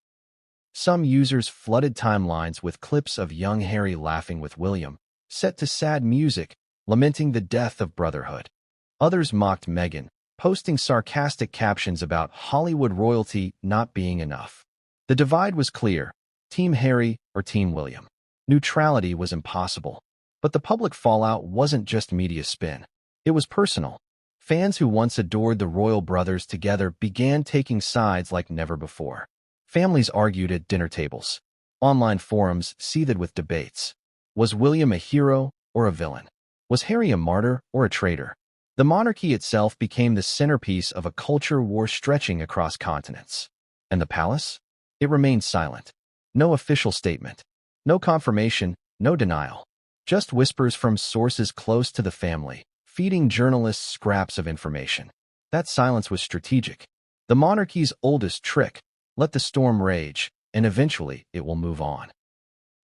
Some users flooded timelines with clips of young Harry laughing with William, set to sad music, lamenting the death of brotherhood. Others mocked Meghan, posting sarcastic captions about Hollywood royalty not being enough. The divide was clear: Team Harry or Team William. Neutrality was impossible. But the public fallout wasn't just media spin. It was personal. Fans who once adored the royal brothers together began taking sides like never before. Families argued at dinner tables. Online forums seethed with debates. Was William a hero or a villain? Was Harry a martyr or a traitor? The monarchy itself became the centerpiece of a culture war stretching across continents. And the palace? It remained silent. No official statement. No confirmation, no denial. Just whispers from sources close to the family, feeding journalists scraps of information. That silence was strategic. The monarchy's oldest trick: let the storm rage, and eventually it will move on.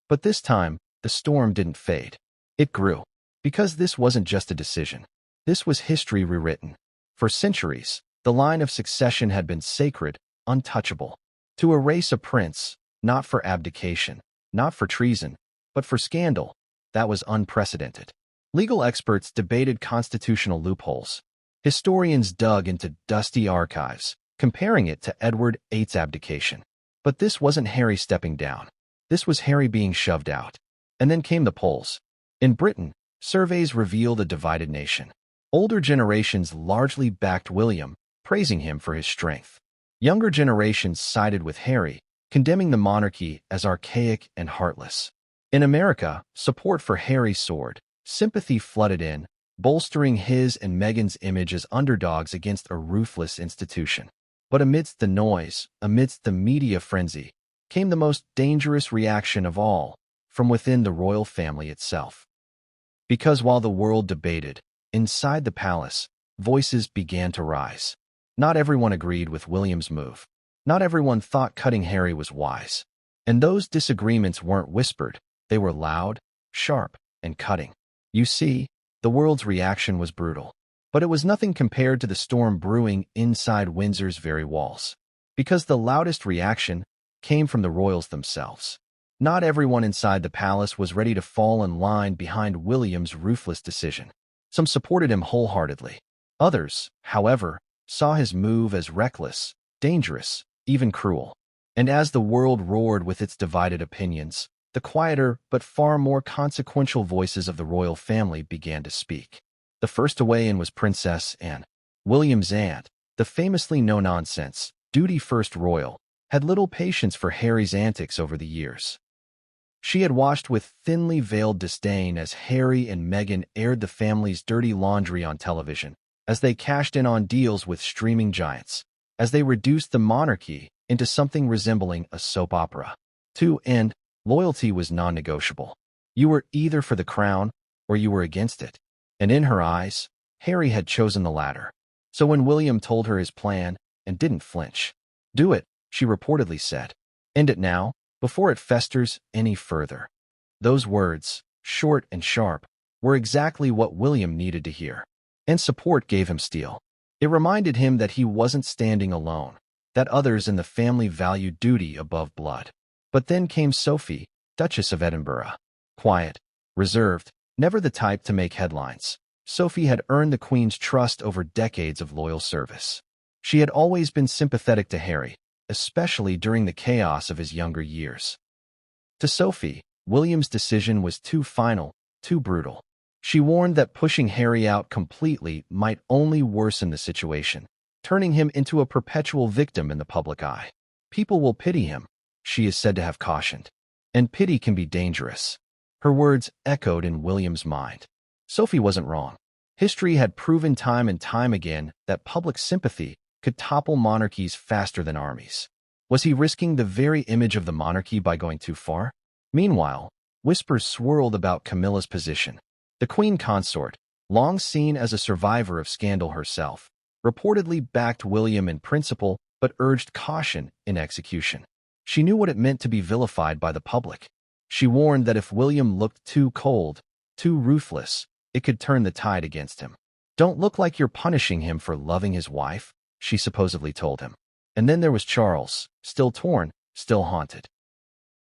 But this time, the storm didn't fade. It grew. Because this wasn't just a decision. This was history rewritten. For centuries, the line of succession had been sacred, untouchable. To erase a prince, not for abdication, not for treason, but for scandal, that was unprecedented. Legal experts debated constitutional loopholes. Historians dug into dusty archives, comparing it to Edward VIII's abdication. But this wasn't Harry stepping down. This was Harry being shoved out. And then came the polls. In Britain, surveys revealed a divided nation. Older generations largely backed William, praising him for his strength. Younger generations sided with Harry, condemning the monarchy as archaic and heartless. In America, support for Harry soared. Sympathy flooded in, bolstering his and Meghan's image as underdogs against a ruthless institution. But amidst the noise, amidst the media frenzy, came the most dangerous reaction of all, from within the royal family itself. Because while the world debated, inside the palace, voices began to rise. Not everyone agreed with William's move. Not everyone thought cutting Harry was wise. And those disagreements weren't whispered. They were loud, sharp, and cutting. You see, the world's reaction was brutal. But it was nothing compared to the storm brewing inside Windsor's very walls. Because the loudest reaction came from the royals themselves. Not everyone inside the palace was ready to fall in line behind William's ruthless decision. Some supported him wholeheartedly. Others, however, saw his move as reckless, dangerous, even cruel. And as the world roared with its divided opinions, the quieter but far more consequential voices of the royal family began to speak. The first to weigh in was Princess Anne. William's aunt, the famously no-nonsense, duty-first royal, had little patience for Harry's antics over the years. She had watched with thinly veiled disdain as Harry and Meghan aired the family's dirty laundry on television, as they cashed in on deals with streaming giants, as they reduced the monarchy into something resembling a soap opera. To Anne, loyalty was non-negotiable. You were either for the crown or you were against it. And in her eyes, Harry had chosen the latter. So when William told her his plan and didn't flinch, "Do it," she reportedly said. "End it now, before it festers any further." Those words, short and sharp, were exactly what William needed to hear. And support gave him steel. It reminded him that he wasn't standing alone, that others in the family valued duty above blood. But then came Sophie, Duchess of Edinburgh. Quiet, reserved, never the type to make headlines. Sophie had earned the Queen's trust over decades of loyal service. She had always been sympathetic to Harry, especially during the chaos of his younger years. To Sophie, William's decision was too final, too brutal. She warned that pushing Harry out completely might only worsen the situation, turning him into a perpetual victim in the public eye. People will pity him, she is said to have cautioned. And pity can be dangerous. Her words echoed in William's mind. Sophie wasn't wrong. History had proven time and time again that public sympathy could topple monarchies faster than armies. Was he risking the very image of the monarchy by going too far? Meanwhile, whispers swirled about Camilla's position. The Queen Consort, long seen as a survivor of scandal herself, reportedly backed William in principle but urged caution in execution. She knew what it meant to be vilified by the public. She warned that if William looked too cold, too ruthless, it could turn the tide against him. "Don't look like you're punishing him for loving his wife," she supposedly told him. And then there was Charles, still torn, still haunted.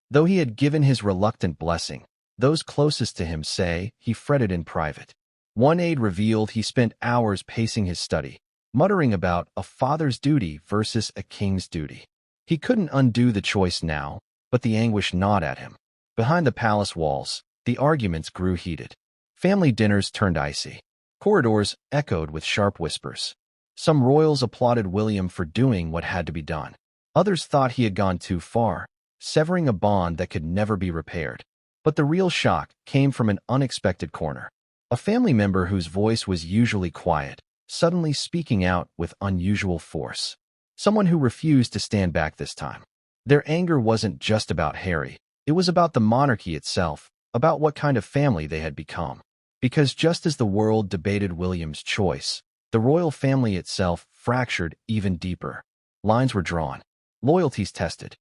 Though he had given his reluctant blessing, those closest to him say he fretted in private. One aide revealed he spent hours pacing his study, muttering about a father's duty versus a king's duty. He couldn't undo the choice now, but the anguish gnawed at him. Behind the palace walls, the arguments grew heated. Family dinners turned icy. Corridors echoed with sharp whispers. Some royals applauded William for doing what had to be done. Others thought he had gone too far, severing a bond that could never be repaired. But the real shock came from an unexpected corner. A family member whose voice was usually quiet, suddenly speaking out with unusual force. Someone who refused to stand back this time. Their anger wasn't just about Harry. It was about the monarchy itself, about what kind of family they had become. Because just as the world debated William's choice, the royal family itself fractured even deeper. Lines were drawn, loyalties tested,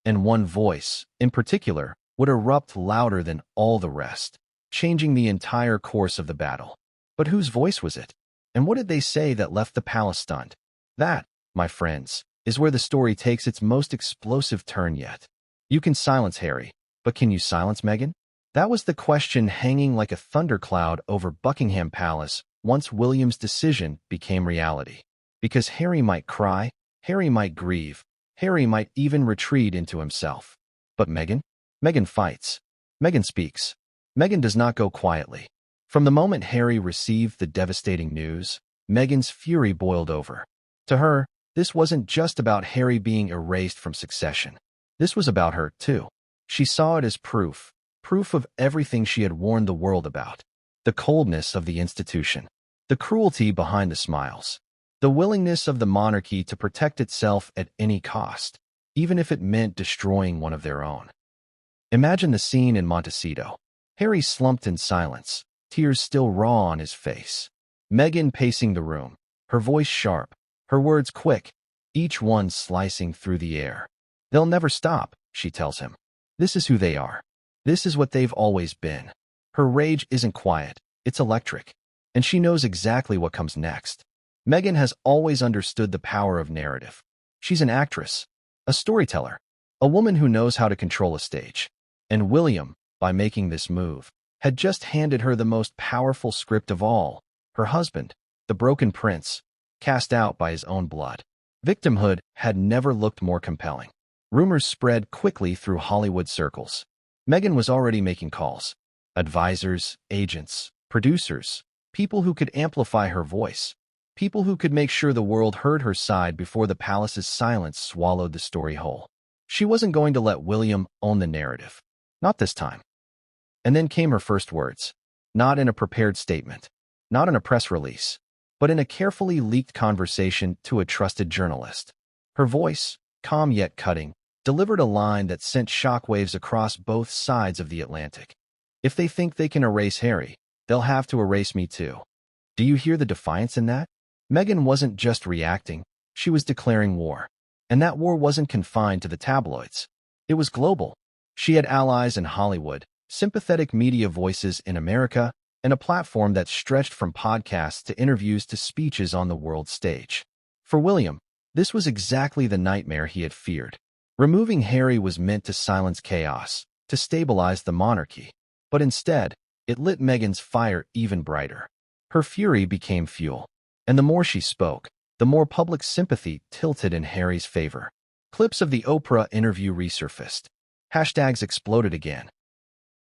and one voice, in particular, would erupt louder than all the rest, changing the entire course of the battle. But whose voice was it? And what did they say that left the palace stunned? That, my friends, is where the story takes its most explosive turn yet. You can silence Harry, but can you silence Meghan? That was the question hanging like a thundercloud over Buckingham Palace once William's decision became reality. Because Harry might cry, Harry might grieve, Harry might even retreat into himself. But Meghan? Meghan fights. Meghan speaks. Meghan does not go quietly. From the moment Harry received the devastating news, Meghan's fury boiled over. To her, this wasn't just about Harry being erased from succession. This was about her, too. She saw it as proof of everything she had warned the world about. The coldness of the institution, the cruelty behind the smiles, the willingness of the monarchy to protect itself at any cost, even if it meant destroying one of their own. Imagine the scene in Montecito. Harry slumped in silence, tears still raw on his face. Meghan pacing the room, her voice sharp, her words quick, each one slicing through the air. They'll never stop, she tells him. This is who they are. This is what they've always been. Her rage isn't quiet, it's electric. And she knows exactly what comes next. Meghan has always understood the power of narrative. She's an actress, a storyteller, a woman who knows how to control a stage. And William, by making this move, had just handed her the most powerful script of all, her husband, the broken prince, cast out by his own blood. Victimhood had never looked more compelling. Rumors spread quickly through Hollywood circles. Meghan was already making calls. Advisors, agents, producers, people who could amplify her voice, people who could make sure the world heard her side before the palace's silence swallowed the story whole. She wasn't going to let William own the narrative. Not this time. And then came her first words. Not in a prepared statement, not in a press release, but in a carefully leaked conversation to a trusted journalist. Her voice, calm yet cutting, delivered a line that sent shockwaves across both sides of the Atlantic. If they think they can erase Harry, they'll have to erase me too. Do you hear the defiance in that? Meghan wasn't just reacting, she was declaring war. And that war wasn't confined to the tabloids. It was global. She had allies in Hollywood, sympathetic media voices in America, and a platform that stretched from podcasts to interviews to speeches on the world stage. For William, this was exactly the nightmare he had feared. Removing Harry was meant to silence chaos, to stabilize the monarchy. But instead, it lit Meghan's fire even brighter. Her fury became fuel. And the more she spoke, the more public sympathy tilted in Harry's favor. Clips of the Oprah interview resurfaced. Hashtags exploded again.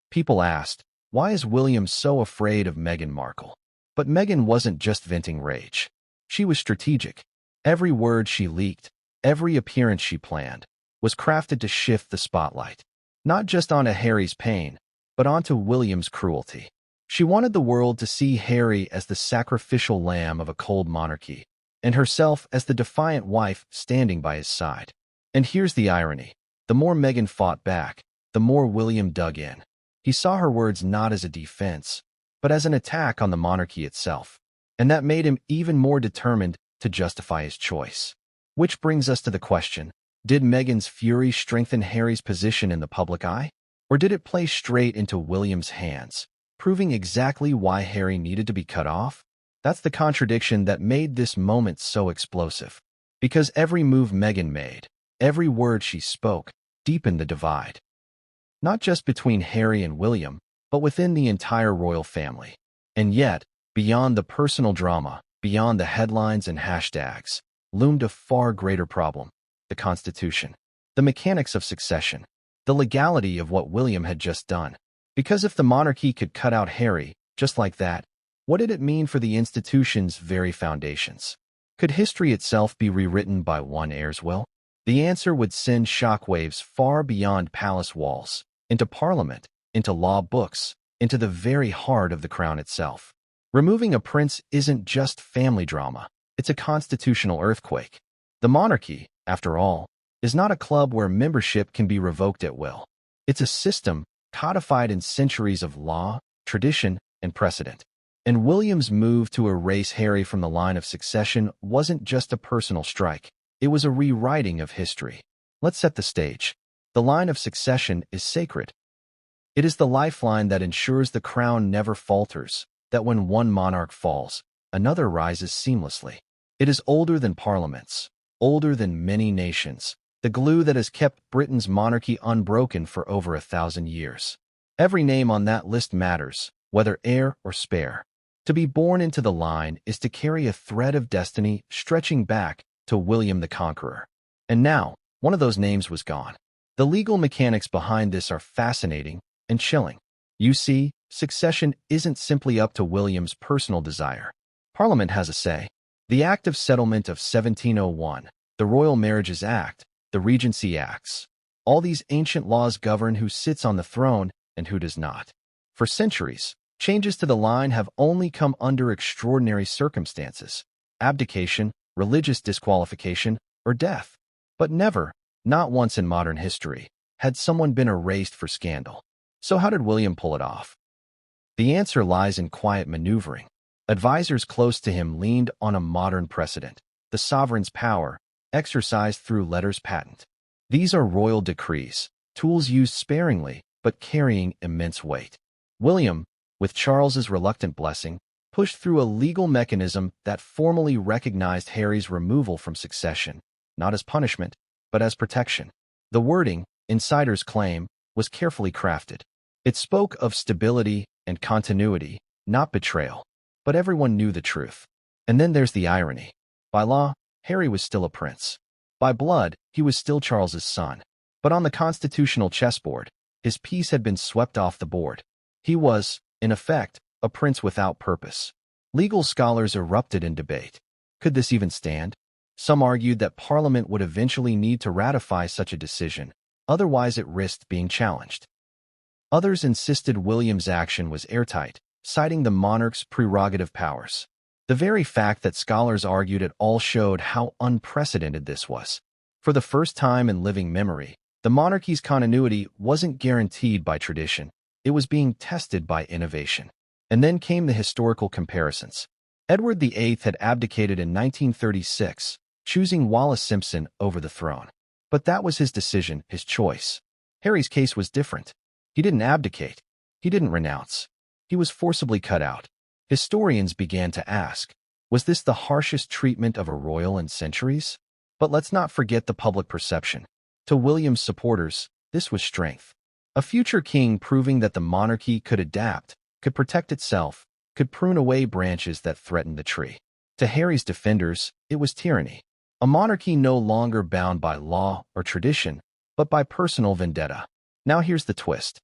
People asked, why is William so afraid of Meghan Markle? But Meghan wasn't just venting rage. She was strategic. Every word she leaked, every appearance she planned, was crafted to shift the spotlight, not just onto Harry's pain, but onto William's cruelty. She wanted the world to see Harry as the sacrificial lamb of a cold monarchy, and herself as the defiant wife standing by his side. And here's the irony. The more Meghan fought back, the more William dug in. He saw her words not as a defense, but as an attack on the monarchy itself. And that made him even more determined to justify his choice. Which brings us to the question, did Meghan's fury strengthen Harry's position in the public eye? Or did it play straight into William's hands, proving exactly why Harry needed to be cut off? That's the contradiction that made this moment so explosive. Because every move Meghan made, every word she spoke, deepened the divide. not just between Harry and William, but within the entire royal family. And yet, beyond the personal drama, beyond the headlines and hashtags, loomed a far greater problem: the Constitution, the mechanics of succession, the legality of what William had just done. Because if the monarchy could cut out Harry, just like that, what did it mean for the institution's very foundations? Could history itself be rewritten by one heir's will? The answer would send shockwaves far beyond palace walls, into Parliament, into law books, into the very heart of the crown itself. Removing a prince isn't just family drama, it's a constitutional earthquake. The monarchy, after all, is not a club where membership can be revoked at will. It's a system codified in centuries of law, tradition, and precedent. And William's move to erase Harry from the line of succession wasn't just a personal strike. It was a rewriting of history. Let's set the stage. The line of succession is sacred. It is the lifeline that ensures the crown never falters, that when one monarch falls, another rises seamlessly. It is older than parliaments, older than many nations, the glue that has kept Britain's monarchy unbroken for over 1,000 years. Every name on that list matters, whether heir or spare. To be born into the line is to carry a thread of destiny stretching back to William the Conqueror. And now, one of those names was gone. The legal mechanics behind this are fascinating and chilling. You see, succession isn't simply up to William's personal desire. Parliament has a say. The Act of Settlement of 1701, the Royal Marriages Act, the Regency Acts. All these ancient laws govern who sits on the throne and who does not. For centuries, changes to the line have only come under extraordinary circumstances: abdication, religious disqualification, or death. But never, not once in modern history, had someone been erased for scandal. So how did William pull it off? The answer lies in quiet maneuvering. Advisors close to him leaned on a modern precedent: the sovereign's power, exercised through letters patent. These are royal decrees, tools used sparingly, but carrying immense weight. William, with Charles's reluctant blessing, pushed through a legal mechanism that formally recognized Harry's removal from succession, not as punishment, but as protection. The wording, insiders claim, was carefully crafted. It spoke of stability and continuity, not betrayal. But everyone knew the truth. And then there's the irony. By law, Harry was still a prince. By blood, he was still Charles's son. But on the constitutional chessboard, his piece had been swept off the board. He was, in effect, a prince without purpose. Legal scholars erupted in debate. Could this even stand? Some argued that Parliament would eventually need to ratify such a decision, otherwise it risked being challenged. Others insisted William's action was airtight, citing the monarch's prerogative powers. The very fact that scholars argued it all showed how unprecedented this was. For the first time in living memory, the monarchy's continuity wasn't guaranteed by tradition. It was being tested by innovation. And then came the historical comparisons. Edward VIII had abdicated in 1936, choosing Wallis Simpson over the throne. But that was his decision, his choice. Harry's case was different. He didn't abdicate. He didn't renounce. He was forcibly cut out. Historians began to ask, was this the harshest treatment of a royal in centuries? But let's not forget the public perception. To William's supporters, this was strength. A future king proving that the monarchy could adapt, could protect itself, could prune away branches that threatened the tree. To Harry's defenders, it was tyranny. A monarchy no longer bound by law or tradition, but by personal vendetta. Now here's the twist.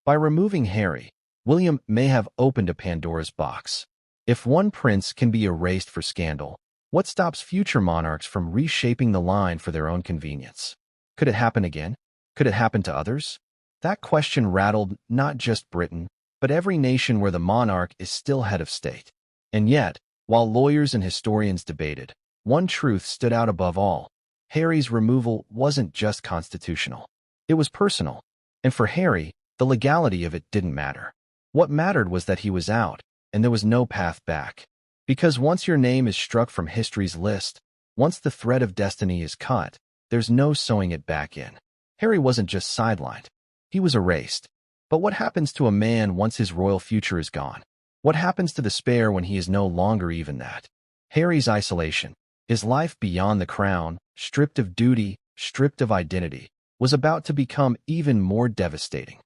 By removing Harry, William may have opened a Pandora's box. If one prince can be erased for scandal, what stops future monarchs from reshaping the line for their own convenience? Could it happen again? Could it happen to others? That question rattled not just Britain, but every nation where the monarch is still head of state. And yet, while lawyers and historians debated, one truth stood out above all. Harry's removal wasn't just constitutional. It was personal. And for Harry, the legality of it didn't matter. What mattered was that he was out, and there was no path back. Because once your name is struck from history's list, once the thread of destiny is cut, there's no sewing it back in. Harry wasn't just sidelined. He was erased. But what happens to a man once his royal future is gone? What happens to the spare when he is no longer even that? Harry's isolation, his life beyond the crown, stripped of duty, stripped of identity, was about to become even more devastating.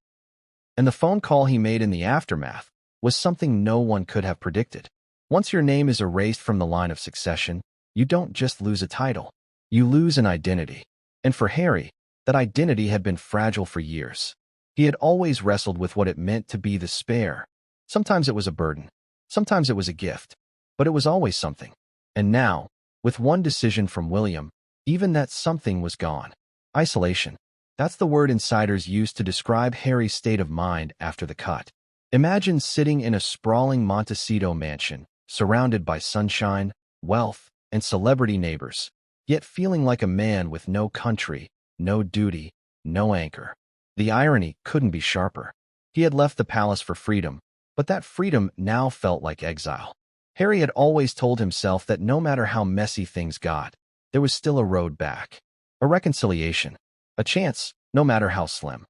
And the phone call he made in the aftermath was something no one could have predicted. Once your name is erased from the line of succession, you don't just lose a title, you lose an identity. And for Harry, that identity had been fragile for years. He had always wrestled with what it meant to be the spare. Sometimes it was a burden, sometimes it was a gift, but it was always something. And now, with one decision from William, even that something was gone. Isolation. That's the word insiders used to describe Harry's state of mind after the cut. Imagine sitting in a sprawling Montecito mansion, surrounded by sunshine, wealth, and celebrity neighbors, yet feeling like a man with no country, no duty, no anchor. The irony couldn't be sharper. He had left the palace for freedom, but that freedom now felt like exile. Harry had always told himself that no matter how messy things got, there was still a road back, a reconciliation, a chance, no matter how slim.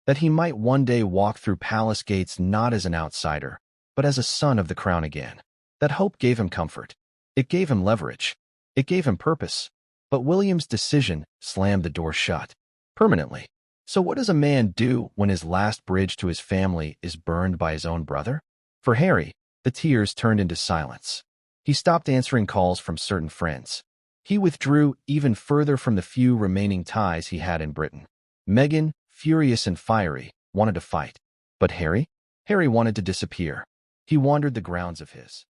That he might one day walk through palace gates not as an outsider, but as a son of the crown again. That hope gave him comfort. It gave him leverage. It gave him purpose. But William's decision slammed the door shut. Permanently. So what does a man do when his last bridge to his family is burned by his own brother? For Harry, the tears turned into silence. He stopped answering calls from certain friends. He withdrew even further from the few remaining ties he had in Britain. Meghan, furious and fiery, wanted to fight. But Harry? Harry wanted to disappear. He wandered the grounds of his